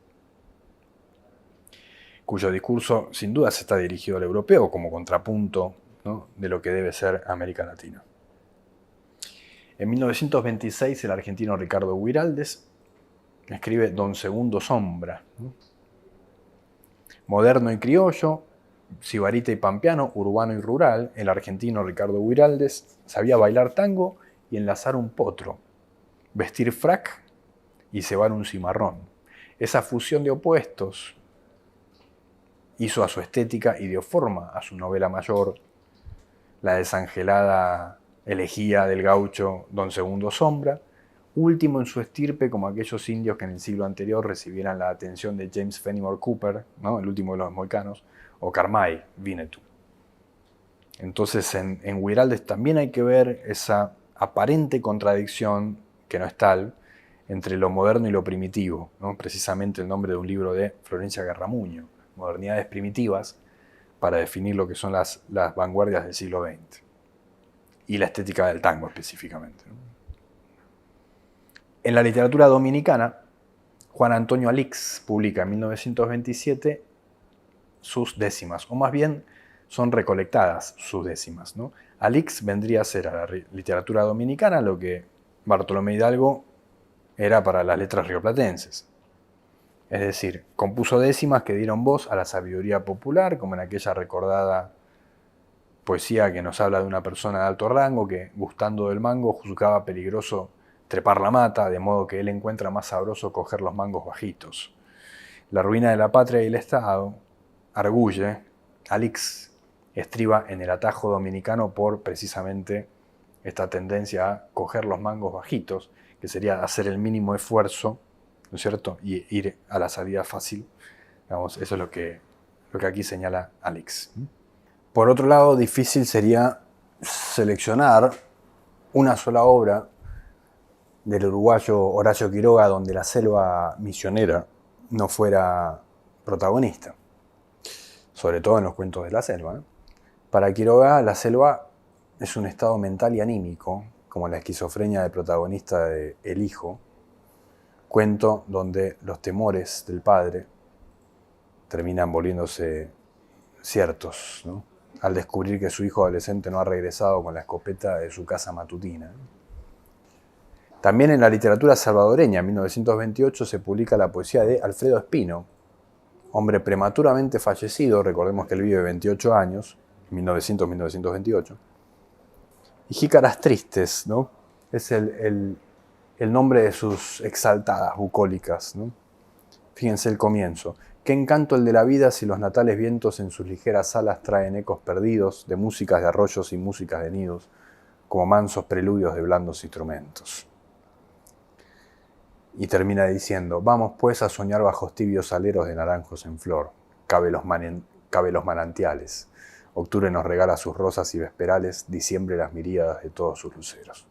cuyo discurso sin duda se está dirigido al europeo como contrapunto, ¿no?, de lo que debe ser América Latina. En 1926 el argentino Ricardo Guiraldes escribe Don Segundo Sombra, ¿no? Moderno y criollo, sibarita y pampeano, urbano y rural, el argentino Ricardo Guiraldes sabía bailar tango y enlazar un potro, vestir frac y cebar un cimarrón. Esa fusión de opuestos hizo a su estética y dio forma a su novela mayor, la desangelada elegía del gaucho Don Segundo Sombra, último en su estirpe como aquellos indios que en el siglo anterior recibieran la atención de James Fenimore Cooper, ¿no?, el último de los mohicanos, o Carmay Winnetou. Entonces en Guiraldes también hay que ver esa aparente contradicción, que no es tal, entre lo moderno y lo primitivo, ¿no? Precisamente el nombre de un libro de Florencia Garramuño, Modernidades Primitivas, para definir lo que son las vanguardias del siglo XX y la estética del tango específicamente, ¿no? En la literatura dominicana, Juan Antonio Alix publica en 1927 sus décimas, o más bien son recolectadas sus décimas, ¿no? Alix vendría a ser a la literatura dominicana lo que Bartolomé Hidalgo era para las letras rioplatenses. Es decir, compuso décimas que dieron voz a la sabiduría popular, como en aquella recordada poesía que nos habla de una persona de alto rango que, gustando del mango, juzgaba peligroso trepar la mata, de modo que él encuentra más sabroso coger los mangos bajitos. La ruina de la patria y el Estado, arguye, Alix estriba en el atajo dominicano por precisamente esta tendencia a coger los mangos bajitos, que sería hacer el mínimo esfuerzo, ¿no es cierto?, y ir a la salida fácil. Digamos, eso es lo que aquí señala Alix. Por otro lado, difícil sería seleccionar una sola obra del uruguayo Horacio Quiroga donde la selva misionera no fuera protagonista, sobre todo en los cuentos de la selva, ¿eh? Para Quiroga, la selva es un estado mental y anímico, como la esquizofrenia del protagonista de El Hijo, cuento donde los temores del padre terminan volviéndose ciertos, ¿no?, al descubrir que su hijo adolescente no ha regresado con la escopeta de su casa matutina. También en la literatura salvadoreña, en 1928, se publica la poesía de Alfredo Espino, hombre prematuramente fallecido, recordemos que él vive 28 años, 1900-1928, y Jícaras Tristes, ¿no?, es el nombre de sus exaltadas bucólicas, ¿no? Fíjense el comienzo. Qué encanto el de la vida si los natales vientos en sus ligeras alas traen ecos perdidos de músicas de arroyos y músicas de nidos, como mansos preludios de blandos instrumentos. Y termina diciendo, vamos pues a soñar bajos tibios aleros de naranjos en flor, cabe los manantiales, octubre nos regala sus rosas y vesperales, diciembre las miríadas de todos sus luceros.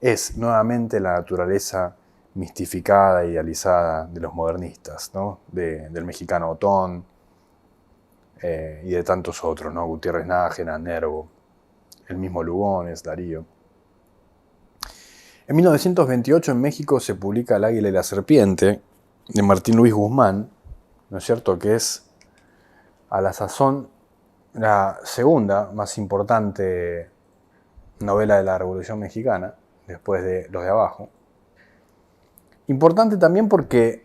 Es nuevamente la naturaleza mistificada e idealizada de los modernistas, ¿no?, del mexicano Otón y de tantos otros, ¿no?, Gutiérrez Nájera, Nervo, el mismo Lugones, Darío. En 1928 en México se publica El águila y la serpiente, de Martín Luis Guzmán, ¿no es cierto?, que es a la sazón la segunda más importante novela de la Revolución Mexicana, después de Los de Abajo. Importante también porque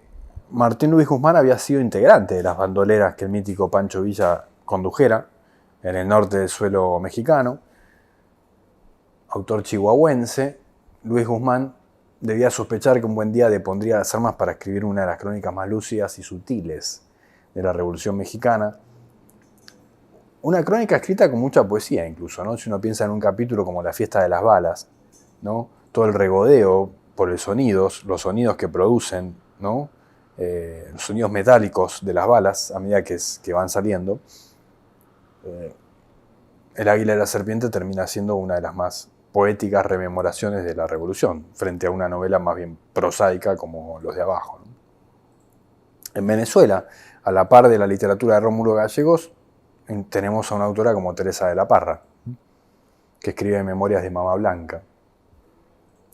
Martín Luis Guzmán había sido integrante de las bandoleras que el mítico Pancho Villa condujera en el norte del suelo mexicano. Autor chihuahuense, Luis Guzmán debía sospechar que un buen día depondría las armas para escribir una de las crónicas más lúcidas y sutiles de la Revolución Mexicana, Una crónica escrita con mucha poesía incluso, ¿no? Si uno piensa en un capítulo como La fiesta de las balas, ¿no? Todo el regodeo por los sonidos que producen, ¿no? Los sonidos metálicos de las balas a medida que van saliendo. El águila y la serpiente termina siendo una de las más poéticas rememoraciones de la revolución, frente a una novela más bien prosaica como Los de Abajo, ¿no? En Venezuela, a la par de la literatura de Rómulo Gallegos, tenemos a una autora como Teresa de la Parra, que escribe Memorias de Mamá Blanca.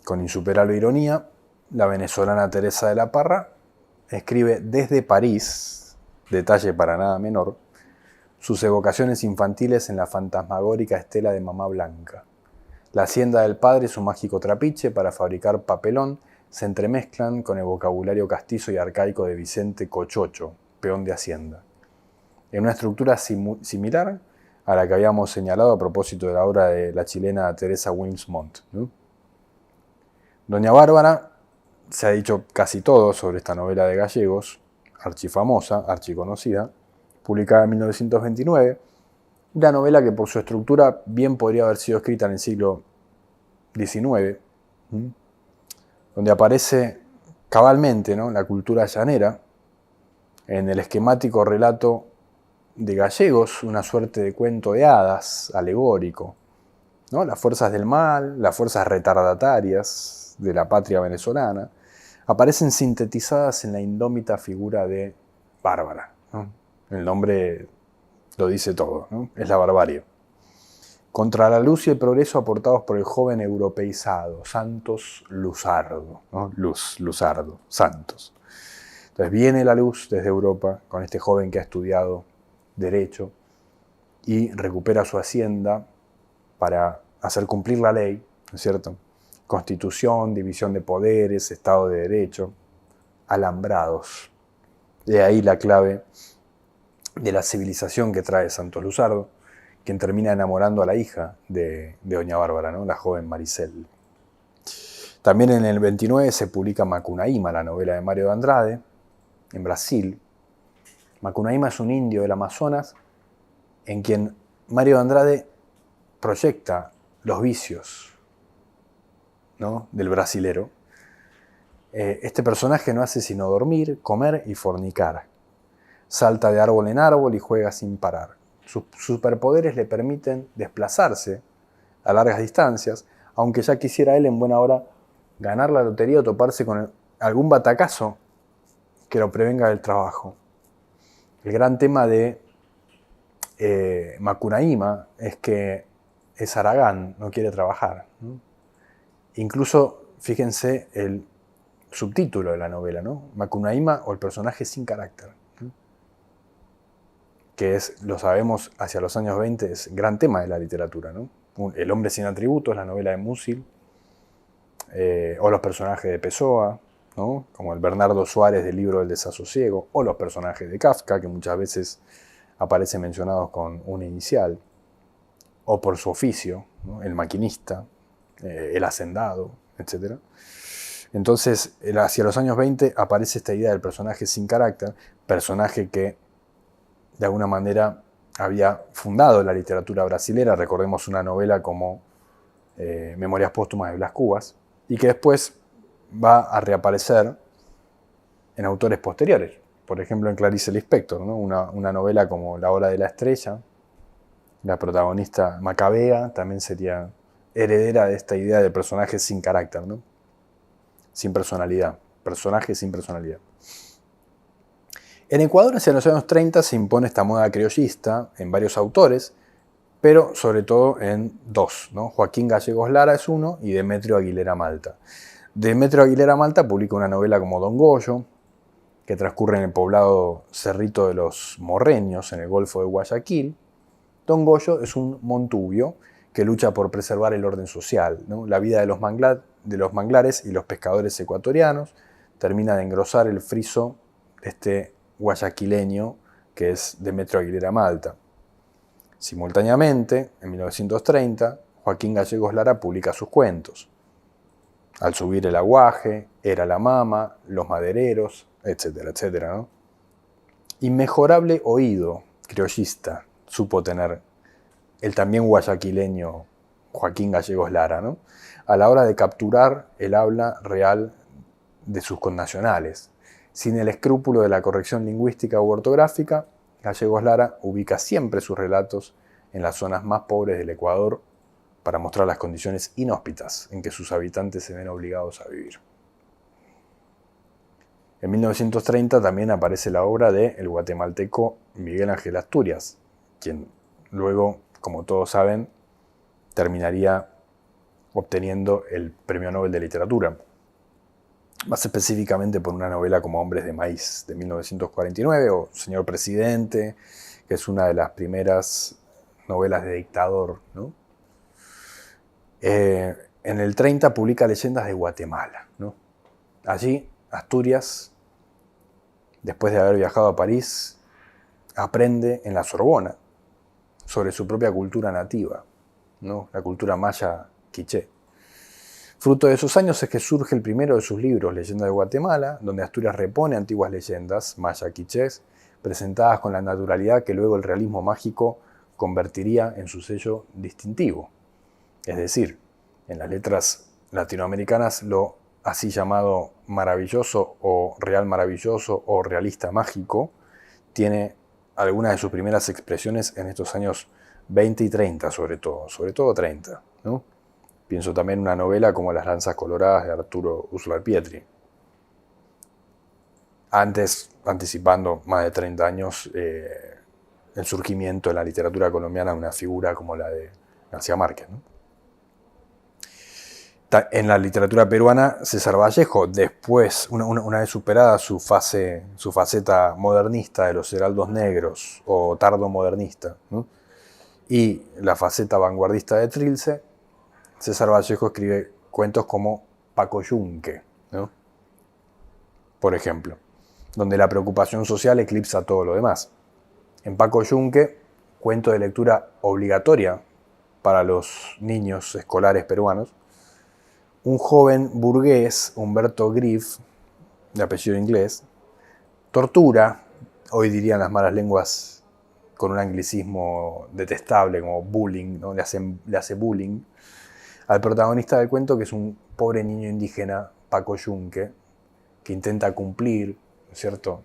Con insuperable ironía, la venezolana Teresa de la Parra escribe desde París, detalle para nada menor, sus evocaciones infantiles en la fantasmagórica estela de Mamá Blanca. La hacienda del padre y su mágico trapiche para fabricar papelón se entremezclan con el vocabulario castizo y arcaico de Vicente Cochocho, peón de hacienda, en una estructura similar a la que habíamos señalado a propósito de la obra de la chilena Teresa Wilmsmont, ¿no? Doña Bárbara se ha dicho casi todo sobre esta novela de Gallegos, archifamosa, archiconocida, publicada en 1929, una novela que por su estructura bien podría haber sido escrita en el siglo XIX, donde aparece cabalmente, ¿no?, la cultura llanera, en el esquemático relato de Gallegos, una suerte de cuento de hadas alegórico, ¿no? Las fuerzas del mal, las fuerzas retardatarias de la patria venezolana, aparecen sintetizadas en la indómita figura de Bárbara, ¿no? El nombre lo dice todo, ¿no? Es la barbarie. Contra la luz y el progreso aportados por el joven europeizado, Santos Luzardo, ¿no? Luzardo, Santos. Entonces viene la luz desde Europa con este joven que ha estudiado Derecho y recupera su hacienda para hacer cumplir la ley, ¿no es cierto? Constitución, división de poderes, Estado de Derecho, alambrados. De ahí la clave de la civilización que trae Santos Luzardo, quien termina enamorando a la hija de Doña Bárbara, ¿no?, la joven Maricel. También en el 29 se publica Macunaíma, la novela de Mário de Andrade, en Brasil. Macunaíma es un indio del Amazonas en quien Mário de Andrade proyecta los vicios, ¿no?, del brasilero. Este personaje no hace sino dormir, comer y fornicar. Salta de árbol en árbol y juega sin parar. Sus superpoderes le permiten desplazarse a largas distancias, aunque ya quisiera él en buena hora ganar la lotería o toparse con algún batacazo que lo prevenga del trabajo. El gran tema de Macunaíma es que es haragán, no quiere trabajar, ¿no? Incluso, fíjense el subtítulo de la novela, ¿no? Macunaíma o el personaje sin carácter, ¿no?, que es, lo sabemos, hacia los años 20 es gran tema de la literatura, ¿no? El hombre sin atributos, la novela de Musil, o los personajes de Pessoa, ¿no?, como el Bernardo Suárez del libro del desasosiego, o los personajes de Kafka, que muchas veces aparecen mencionados con una inicial, o por su oficio, ¿no?, el maquinista, el hacendado, etc. Entonces, hacia los años 20 aparece esta idea del personaje sin carácter, personaje que de alguna manera había fundado la literatura brasilera. Recordemos una novela como Memorias póstumas de Blas Cubas, y que después va a reaparecer en autores posteriores. Por ejemplo, en Clarice Lispector, ¿no?, una novela como La hora de la estrella. La protagonista Macabea también sería heredera de esta idea de personaje sin carácter, ¿no?, sin personalidad, personaje sin personalidad. En Ecuador, hacia los años 30, se impone esta moda criollista en varios autores, pero sobre todo en dos, ¿no? Joaquín Gallegos Lara es uno y Demetrio Aguilera Malta. Demetrio Aguilera Malta publica una novela como Don Goyo, que transcurre en el poblado Cerrito de los Morreños, en el Golfo de Guayaquil. Don Goyo es un montubio que lucha por preservar el orden social, ¿no? La vida de los manglares y los pescadores ecuatorianos termina de engrosar el friso de este guayaquileño que es Demetrio Aguilera Malta. Simultáneamente, en 1930, Joaquín Gallegos Lara publica sus cuentos: Al subir el aguaje, Era la mama, Los madereros, etcétera, etcétera, ¿no? Inmejorable oído criollista, supo tener el también guayaquileño Joaquín Gallegos Lara, ¿no? A la hora de capturar el habla real de sus connacionales. Sin el escrúpulo de la corrección lingüística u ortográfica, Gallegos Lara ubica siempre sus relatos en las zonas más pobres del Ecuador para mostrar las condiciones inhóspitas en que sus habitantes se ven obligados a vivir. En 1930 también aparece la obra de el guatemalteco Miguel Ángel Asturias, quien luego, como todos saben, terminaría obteniendo el Premio Nobel de Literatura, más específicamente por una novela como Hombres de Maíz, de 1949, o Señor Presidente, que es una de las primeras novelas de dictador, ¿no? En el 30 publica Leyendas de Guatemala, ¿no? Allí, Asturias, después de haber viajado a París, aprende en la Sorbona sobre su propia cultura nativa, ¿no? La cultura maya quiché. Fruto de esos años es que surge el primero de sus libros, Leyendas de Guatemala, donde Asturias repone antiguas leyendas maya quichés, presentadas con la naturalidad que luego el realismo mágico convertiría en su sello distintivo. Es decir, en las letras latinoamericanas lo así llamado maravilloso o real maravilloso o realista mágico tiene algunas de sus primeras expresiones en estos años 20 y 30 sobre todo 30, ¿no? Pienso también en una novela como Las lanzas coloradas de Arturo Uslar Pietri. Antes, anticipando más de 30 años, el surgimiento en la literatura colombiana de una figura como la de García Márquez, ¿no? En la literatura peruana, César Vallejo, después, una vez superada su faceta modernista de los heraldos negros o tardo modernista, ¿no? Y la faceta vanguardista de Trilce, César Vallejo escribe cuentos como Paco Yunque, ¿no? Por ejemplo, donde la preocupación social eclipsa todo lo demás. En Paco Yunque, cuento de lectura obligatoria para los niños escolares peruanos, un joven burgués, Humberto Griff, de apellido inglés, tortura, hoy dirían las malas lenguas con un anglicismo detestable como bullying, ¿no? Le hace bullying al protagonista del cuento, que es un pobre niño indígena, Paco Yunque, que intenta cumplir, ¿cierto?,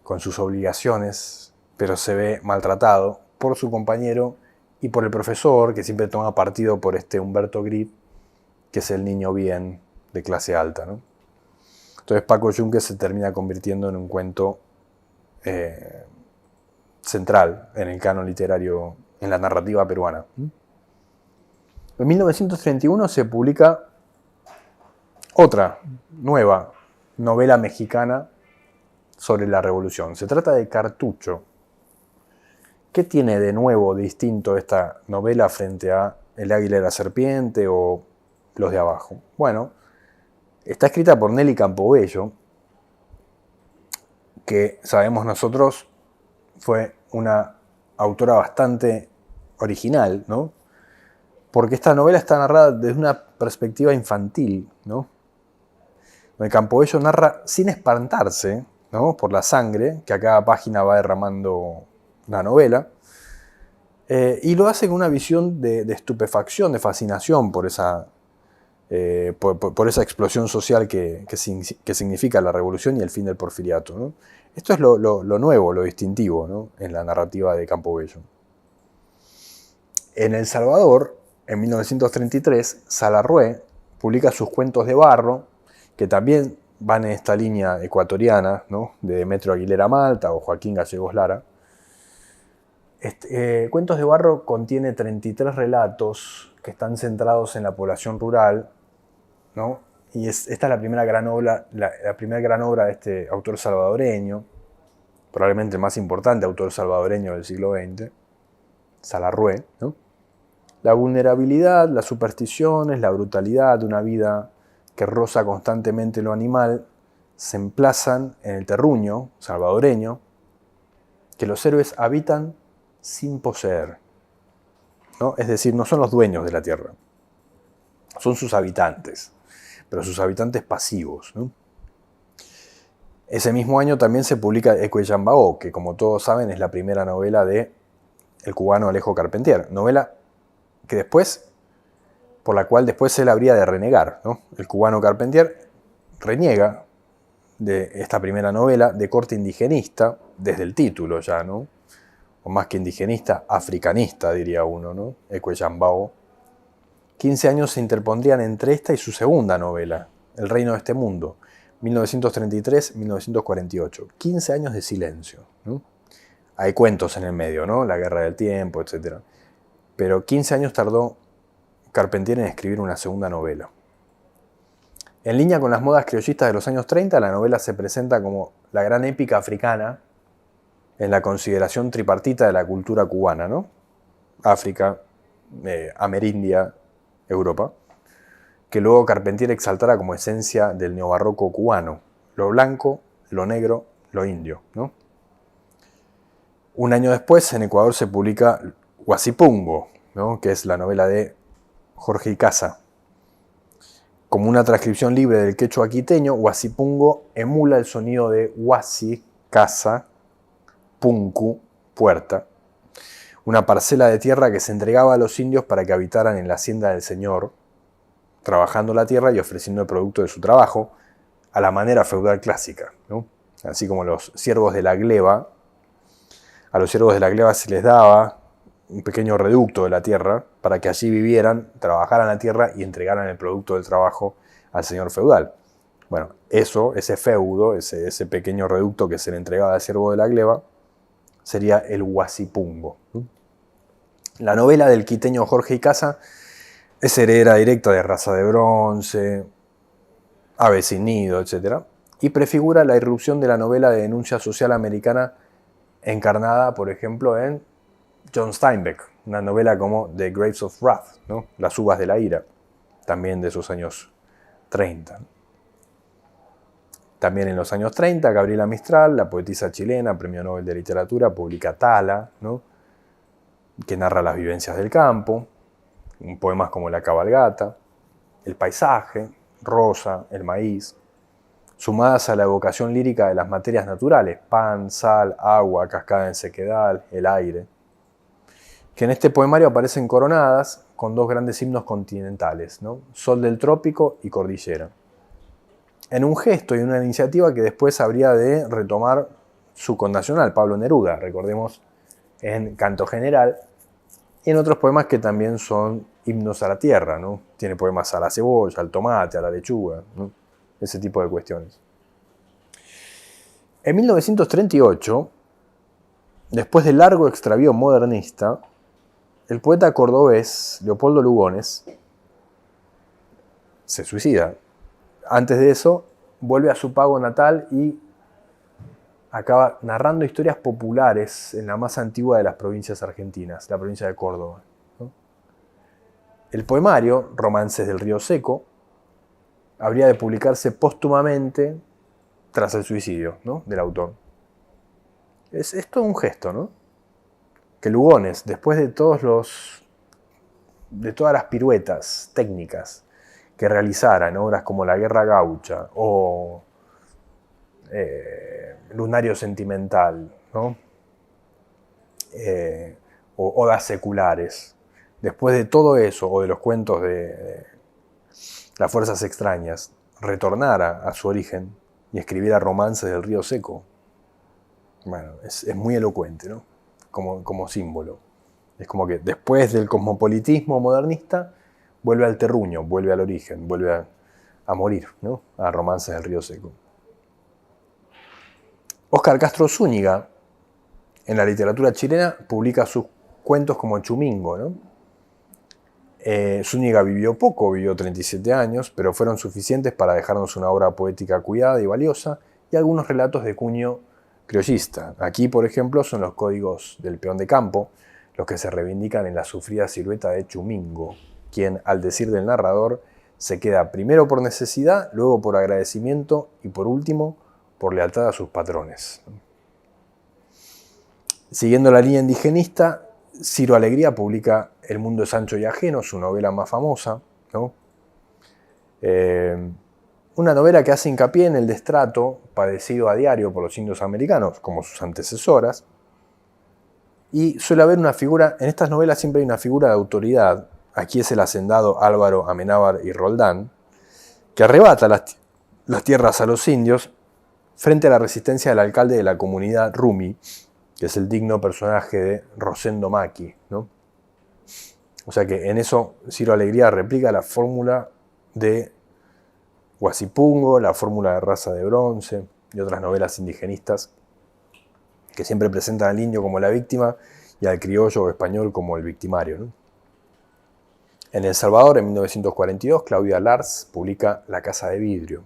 con sus obligaciones, pero se ve maltratado por su compañero y por el profesor, que siempre toma partido por este Humberto Griff, que es el niño bien de clase alta, ¿no? Entonces Paco Yunque se termina convirtiendo en un cuento central en el canon literario, en la narrativa peruana. En 1931 se publica otra nueva novela mexicana sobre la revolución. Se trata de Cartucho. ¿Qué tiene de nuevo, distinto esta novela frente a El águila y la serpiente o Los de abajo? Bueno, está escrita por Nelly Campobello, que sabemos nosotros fue una autora bastante original, ¿no? Porque esta novela está narrada desde una perspectiva infantil, ¿no? Donde Campobello narra sin espantarse, ¿no?, por la sangre que a cada página va derramando la novela, y lo hace con una visión de estupefacción, de fascinación por esa explosión social que significa la revolución y el fin del porfiriato, ¿no? Esto es lo nuevo, lo distintivo, ¿no?, en la narrativa de Campobello. En El Salvador, en 1933, Salarrué publica sus cuentos de barro, que también van en esta línea ecuatoriana, ¿no?, de Demetrio Aguilera Malta o Joaquín Gallegos Lara. Cuentos de barro contiene 33 relatos que están centrados en la población rural, ¿no? Y esta es la primera gran obra de este autor salvadoreño, probablemente el más importante autor salvadoreño del siglo XX, Salarrué, ¿no? La vulnerabilidad, las supersticiones, la brutalidad de una vida que roza constantemente lo animal se emplazan en el terruño salvadoreño que los héroes habitan sin poseer, ¿no? Es decir, no son los dueños de la tierra, son sus habitantes, pero sus habitantes pasivos, ¿no? Ese mismo año también se publica Ecueyambao, que como todos saben es la primera novela de el cubano Alejo Carpentier, novela que después, por la cual después él habría de renegar, ¿no? El cubano Carpentier reniega de esta primera novela de corte indigenista, desde el título ya, ¿no? O más que indigenista, africanista, diría uno, ¿no? Ecueyambao. 15 años se interpondrían entre esta y su segunda novela, El reino de este mundo, 1933-1948. 15 años de silencio, ¿no? Hay cuentos en el medio, ¿no? La guerra del tiempo, etc. Pero 15 años tardó Carpentier en escribir una segunda novela. En línea con las modas criollistas de los años 30, la novela se presenta como la gran épica africana en la consideración tripartita de la cultura cubana, ¿no? África, Amerindia, Europa, que luego Carpentier exaltara como esencia del neobarroco cubano: lo blanco, lo negro, lo indio, ¿no? Un año después, en Ecuador se publica Huasipungo, ¿no? Que es la novela de Jorge Icaza. Como una transcripción libre del quechua quiteño, Huasipungo emula el sonido de huasi, casa, punku, puerta, una parcela de tierra que se entregaba a los indios para que habitaran en la hacienda del señor, trabajando la tierra y ofreciendo el producto de su trabajo a la manera feudal clásica, ¿no? Así como los siervos de la gleba, a los siervos de la gleba se les daba un pequeño reducto de la tierra para que allí vivieran, trabajaran la tierra y entregaran el producto del trabajo al señor feudal. Bueno, ese feudo, ese pequeño reducto que se le entregaba al siervo de la gleba, sería el Huasipungo. La novela del quiteño Jorge Icaza es heredera directa de Raza de Bronce, Ave sin nido, etc. Y prefigura la irrupción de la novela de denuncia social americana encarnada, por ejemplo, en John Steinbeck, una novela como The Grapes of Wrath, ¿no? Las uvas de la ira, también de esos años 30. También en los años 30, Gabriela Mistral, la poetisa chilena, Premio Nobel de Literatura, publica Tala, ¿no? Que narra las vivencias del campo, poemas como La cabalgata, El paisaje, Rosa, El maíz, sumadas a la evocación lírica de las materias naturales, pan, sal, agua, cascada en sequedal, el aire, que en este poemario aparecen coronadas con dos grandes himnos continentales, ¿no? Sol del trópico y cordillera. En un gesto y una iniciativa que después habría de retomar su connacional, Pablo Neruda, recordemos, en Canto General, y en otros poemas que también son himnos a la tierra, ¿no? Tiene poemas a la cebolla, al tomate, a la lechuga, ¿no? Ese tipo de cuestiones. En 1938, después del largo extravío modernista, el poeta cordobés Leopoldo Lugones se suicida. Antes de eso, vuelve a su pago natal y acaba narrando historias populares en la más antigua de las provincias argentinas, la provincia de Córdoba, ¿no? El poemario, Romances del Río Seco, habría de publicarse póstumamente tras el suicidio, ¿no?, del autor. Es todo un gesto, ¿no? Que Lugones, después de todas las piruetas técnicas que realizara en obras como La Guerra Gaucha o Lunario Sentimental, ¿no? O Odas Seculares, después de todo eso, o de los cuentos de Las Fuerzas Extrañas, retornara a su origen y escribiera Romances del Río Seco. Bueno, es muy elocuente, ¿no? Como símbolo. Es como que después del cosmopolitismo modernista, vuelve al terruño, vuelve al origen, vuelve a morir, ¿no? A Romances del Río Seco. Óscar Castro Zúñiga, en la literatura chilena, publica sus cuentos como Chumingo, ¿no? Zúñiga vivió poco, vivió 37 años, pero fueron suficientes para dejarnos una obra poética cuidada y valiosa y algunos relatos de cuño criollista. Aquí, por ejemplo, son los códigos del peón de campo, los que se reivindican en la sufrida silueta de Chumingo, quien, al decir del narrador, se queda primero por necesidad, luego por agradecimiento y por último por lealtad a sus patrones. Siguiendo la línea indigenista, Ciro Alegría publica El mundo es ancho y ajeno, su novela más famosa, ¿no? Una novela que hace hincapié en el destrato padecido a diario por los indios americanos, como sus antecesoras, Y suele haber una figura, en estas novelas siempre hay una figura de autoridad. Aquí es el hacendado Álvaro Amenábar y Roldán, que arrebata las tierras a los indios frente a la resistencia del alcalde de la comunidad Rumi, que es el digno personaje de Rosendo Maki, ¿no? O sea que en eso Ciro Alegría replica la fórmula de Guasipungo, la fórmula de Raza de Bronce y otras novelas indigenistas que siempre presentan al indio como la víctima y al criollo o español como el victimario, ¿no? En El Salvador, en 1942, Claudia Lars publica La Casa de Vidrio,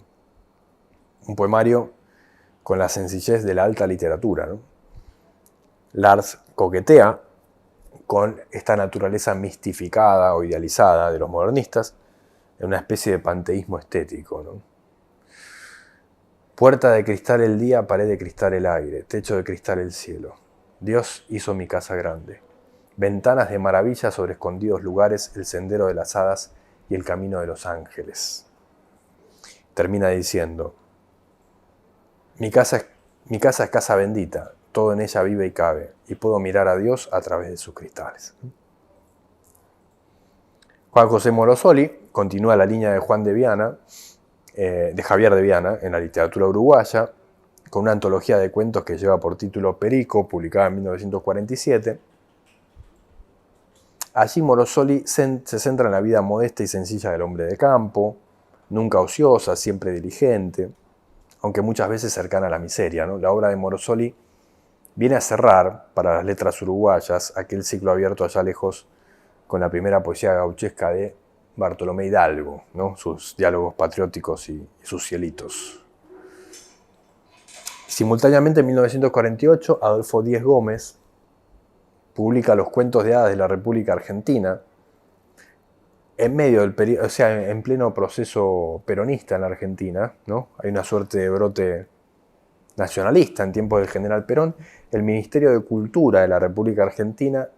un poemario con la sencillez de la alta literatura, ¿no? Lars coquetea con esta naturaleza mistificada o idealizada de los modernistas en una especie de panteísmo estético, ¿no? Puerta de cristal el día, pared de cristal el aire, techo de cristal el cielo. Dios hizo mi casa grande. Ventanas de maravilla sobre escondidos lugares, el sendero de las hadas y el camino de los ángeles. Termina diciendo, mi casa es casa bendita, todo en ella vive y cabe, y puedo mirar a Dios a través de sus cristales. Juan José Morosoli continúa la línea de Javier de Viana en la literatura uruguaya, con una antología de cuentos que lleva por título Perico, publicada en 1947. Allí Morosoli se centra en la vida modesta y sencilla del hombre de campo, nunca ociosa, siempre diligente, aunque muchas veces cercana a la miseria, ¿no? La obra de Morosoli viene a cerrar, para las letras uruguayas, aquel ciclo abierto allá lejos con la primera poesía gauchesca de Bartolomé Hidalgo, ¿no? Sus diálogos patrióticos y sus cielitos. Simultáneamente, en 1948, Adolfo Díez Gómez publica Los cuentos de hadas de la República Argentina, en medio del periodo, o sea, en pleno proceso peronista en la Argentina, ¿no? Hay una suerte de brote nacionalista en tiempos del general Perón. El Ministerio de Cultura de la República Argentina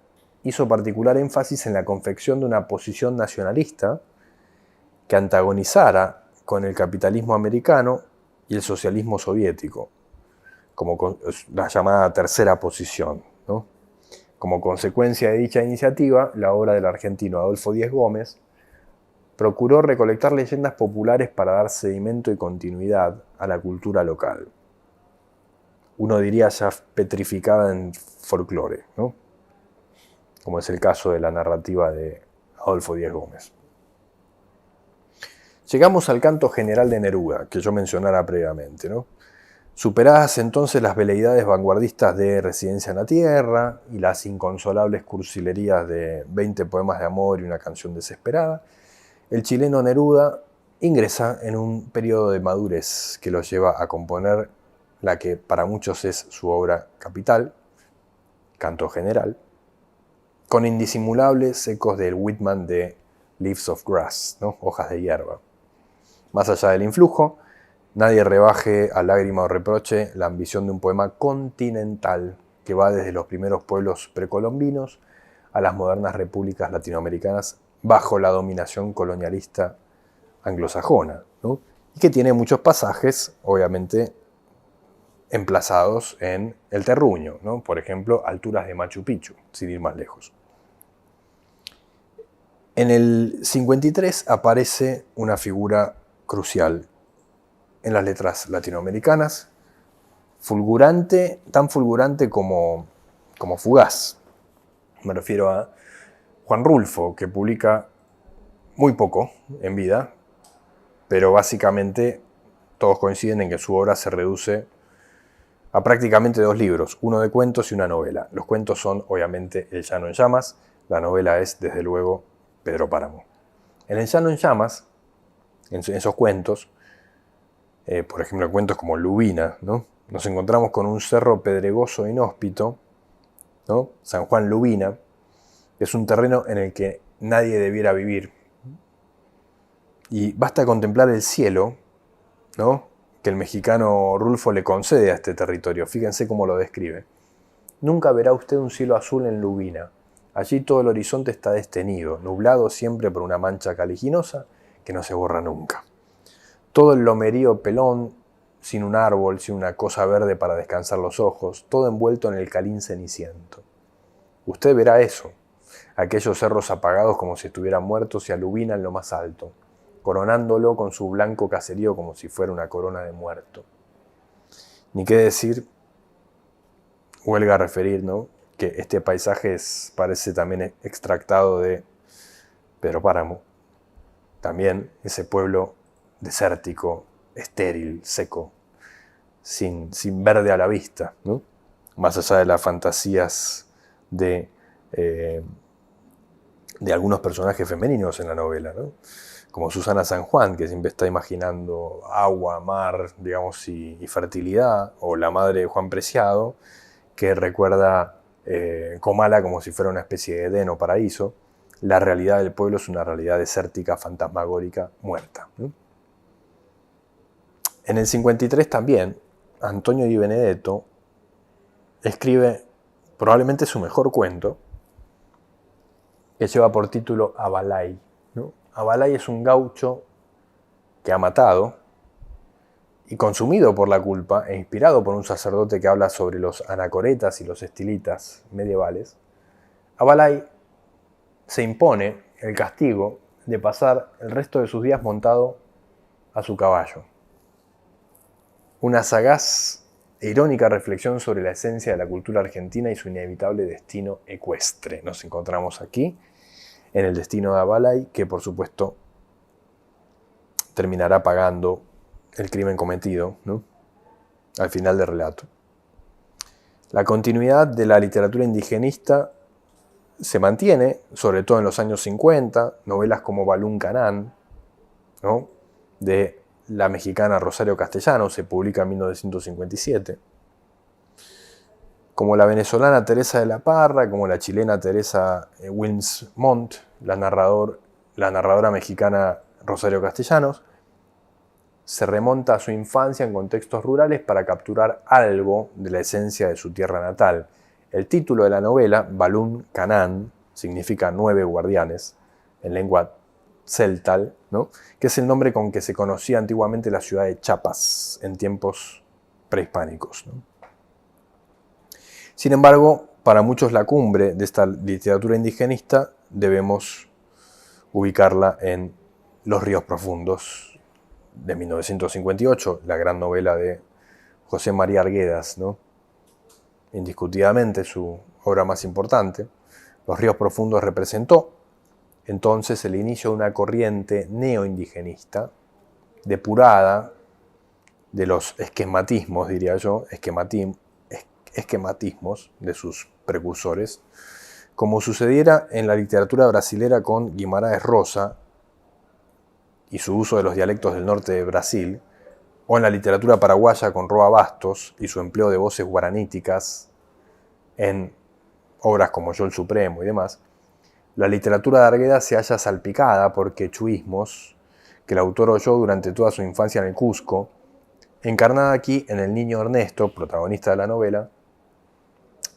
hizo particular énfasis en la confección de una posición nacionalista que antagonizara con el capitalismo americano y el socialismo soviético, como la llamada tercera posición, ¿no? Como consecuencia de dicha iniciativa, la obra del argentino Adolfo Díez Gómez procuró recolectar leyendas populares para dar seguimiento y continuidad a la cultura local. Uno diría ya petrificada en folclore, ¿no? Como es el caso de la narrativa de Adolfo Díez Gómez. Llegamos al canto general de Neruda, que yo mencionara previamente, ¿no? Superadas entonces las veleidades vanguardistas de Residencia en la Tierra y las inconsolables cursilerías de 20 poemas de amor y una canción desesperada, el chileno Neruda ingresa en un periodo de madurez que lo lleva a componer la que para muchos es su obra capital, Canto General, con indisimulables ecos del Whitman de Leaves of Grass, ¿no? Hojas de hierba. Más allá del influjo, nadie rebaje a lágrima o reproche la ambición de un poema continental que va desde los primeros pueblos precolombinos a las modernas repúblicas latinoamericanas bajo la dominación colonialista anglosajona, ¿no? Y que tiene muchos pasajes, obviamente, emplazados en el terruño, ¿no? Por ejemplo, alturas de Machu Picchu, sin ir más lejos. En el 53 aparece una figura crucial en las letras latinoamericanas, fulgurante, tan fulgurante como fugaz. Me refiero a Juan Rulfo, que publica muy poco en vida, pero básicamente todos coinciden en que su obra se reduce a prácticamente 2 libros, uno de cuentos y una novela. Los cuentos son, obviamente, El Llano en Llamas, la novela es, desde luego, Pedro Páramo. En El Llano en Llamas, en esos cuentos, por ejemplo, cuentos como Lubina, ¿no? Nos encontramos con un cerro pedregoso e inhóspito, ¿no? San Juan Lubina, que es un terreno en el que nadie debiera vivir. Y basta contemplar el cielo, ¿no?, que el mexicano Rulfo le concede a este territorio. Fíjense cómo lo describe. Nunca verá usted un cielo azul en Lubina. Allí todo el horizonte está destenido, nublado siempre por una mancha caliginosa que no se borra nunca. Todo el lomerío pelón, sin un árbol, sin una cosa verde para descansar los ojos, todo envuelto en el calín ceniciento. usted verá eso, aquellos cerros apagados como si estuvieran muertos y aluvina en lo más alto, coronándolo con su blanco caserío como si fuera una corona de muerto. Ni qué decir, huelga a referir, ¿no?, que este paisaje parece también extractado de Pedro Páramo. También ese pueblo desértico, estéril, seco, sin verde a la vista, ¿no? Más allá de las fantasías de algunos personajes femeninos en la novela, ¿no?, como Susana San Juan, que siempre está imaginando agua, mar, digamos, y fertilidad, o la madre de Juan Preciado, que recuerda Comala como si fuera una especie de Edén o paraíso. La realidad del pueblo es una realidad desértica, fantasmagórica, muerta, ¿no? En el 53 también, Antonio Di Benedetto escribe probablemente su mejor cuento, que lleva por título Abalay, ¿no? Abalay es un gaucho que ha matado y, consumido por la culpa e inspirado por un sacerdote que habla sobre los anacoretas y los estilitas medievales, Abalay se impone el castigo de pasar el resto de sus días montado a su caballo. Una sagaz e irónica reflexión sobre la esencia de la cultura argentina y su inevitable destino ecuestre. Nos encontramos aquí en el destino de Abalay, que por supuesto terminará pagando el crimen cometido, ¿no?, al final del relato. La continuidad de la literatura indigenista se mantiene, sobre todo en los años 50, novelas como Balún Canán, ¿no?, de la mexicana Rosario Castellanos, se publica en 1957, como la venezolana Teresa de la Parra, como la chilena Teresa Wilms Montt, la narradora mexicana Rosario Castellanos, se remonta a su infancia en contextos rurales para capturar algo de la esencia de su tierra natal. El título de la novela, Balún Canán, significa 9 guardianes, en lengua celtal, ¿no?, que es el nombre con que se conocía antiguamente la ciudad de Chiapas en tiempos prehispánicos, ¿no? Sin embargo, para muchos la cumbre de esta literatura indigenista debemos ubicarla en Los ríos profundos, de 1958, la gran novela de José María Arguedas, ¿no?, indiscutidamente su obra más importante. Los ríos profundos representó entonces el inicio de una corriente neoindigenista, depurada de los esquematismos, diría yo, esquematismos de sus precursores, como sucediera en la literatura brasilera con Guimarães Rosa y su uso de los dialectos del norte de Brasil, o en la literatura paraguaya con Roa Bastos y su empleo de voces guaraníticas en obras como Yo el Supremo y demás. La literatura de Arguedas se halla salpicada por quechuismos que el autor oyó durante toda su infancia en el Cusco, encarnada aquí en el niño Ernesto, protagonista de la novela,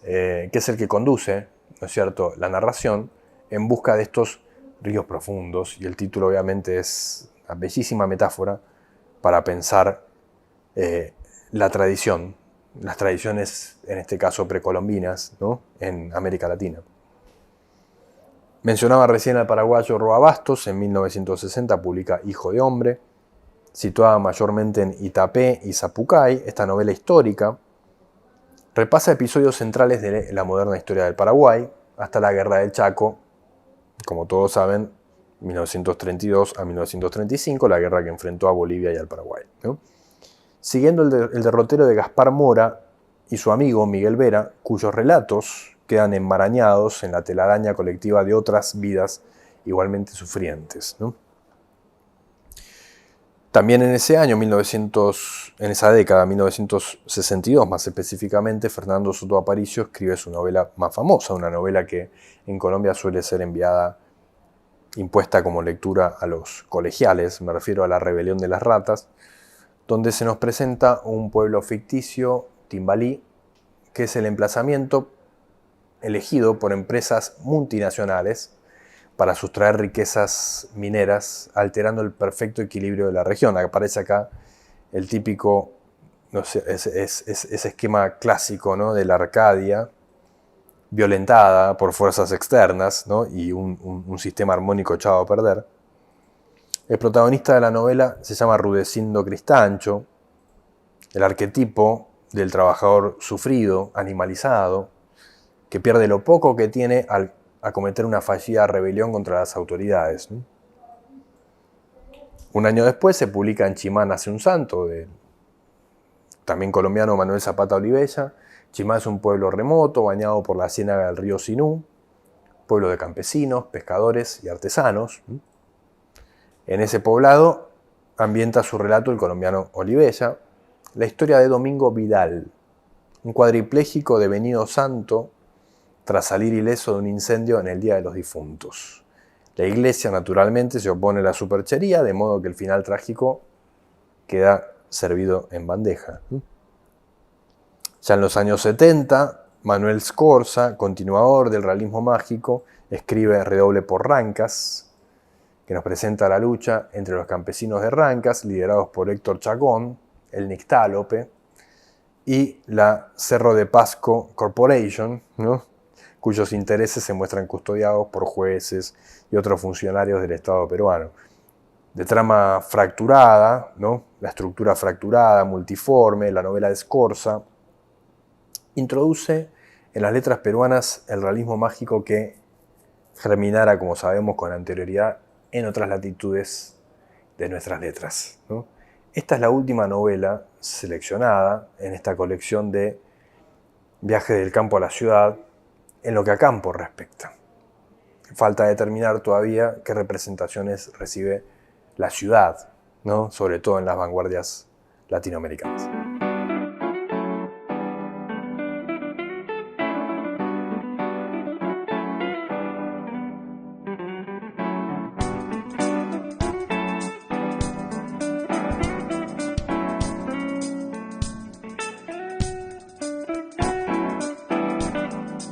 que es el que conduce, ¿no es cierto?, la narración en busca de estos ríos profundos, y el título obviamente es una bellísima metáfora para pensar la tradición, las tradiciones, en este caso precolombinas, ¿no?, en América Latina. Mencionaba recién al paraguayo Roa Bastos, en 1960 publica Hijo de Hombre, situada mayormente en Itapé y Zapucay. Esta novela histórica repasa episodios centrales de la moderna historia del Paraguay, hasta la Guerra del Chaco, como todos saben, 1932 a 1935, la guerra que enfrentó a Bolivia y al Paraguay, ¿no?, siguiendo el derrotero de Gaspar Mora y su amigo Miguel Vera, cuyos relatos quedan enmarañados en la telaraña colectiva de otras vidas igualmente sufrientes, ¿no? También en ese año, en esa década, 1962 más específicamente, Fernando Soto Aparicio escribe su novela más famosa, una novela que en Colombia suele ser impuesta como lectura a los colegiales, me refiero a La Rebelión de las Ratas, donde se nos presenta un pueblo ficticio, Timbalí, que es el emplazamiento elegido por empresas multinacionales para sustraer riquezas mineras, alterando el perfecto equilibrio de la región. Aparece acá el típico, no sé, ese esquema clásico, ¿no?, de la Arcadia, violentada por fuerzas externas, ¿no? Y un sistema armónico echado a perder. El protagonista de la novela se llama Rudecindo Cristancho, el arquetipo del trabajador sufrido, animalizado, que pierde lo poco que tiene al acometer una fallida rebelión contra las autoridades, ¿no? Un año después se publica en Chimán nace un santo, del también colombiano Manuel Zapata Olivella. Chimán es un pueblo remoto, bañado por la ciénaga del río Sinú, pueblo de campesinos, pescadores y artesanos. En ese poblado ambienta su relato el colombiano Olivella, la historia de Domingo Vidal, un cuadripléjico devenido santo tras salir ileso de un incendio en el Día de los Difuntos. La iglesia, naturalmente, se opone a la superchería, de modo que el final trágico queda servido en bandeja. Ya en los años 70, Manuel Scorza, continuador del realismo mágico, escribe Redoble por Rancas, que nos presenta la lucha entre los campesinos de Rancas, liderados por Héctor Chacón, el Nictálope, y la Cerro de Pasco Corporation, ¿no? Cuyos intereses se muestran custodiados por jueces y otros funcionarios del Estado peruano. De trama fracturada, ¿no? La estructura fracturada, multiforme, la novela de Scorza, introduce en las letras peruanas el realismo mágico que germinara, como sabemos, con anterioridad en otras latitudes de nuestras letras, ¿no? Esta es la última novela seleccionada en esta colección de Viajes del campo a la ciudad, en lo que a campo respecta. Falta determinar todavía qué representaciones recibe la ciudad, ¿no? Sobre todo en las vanguardias latinoamericanas.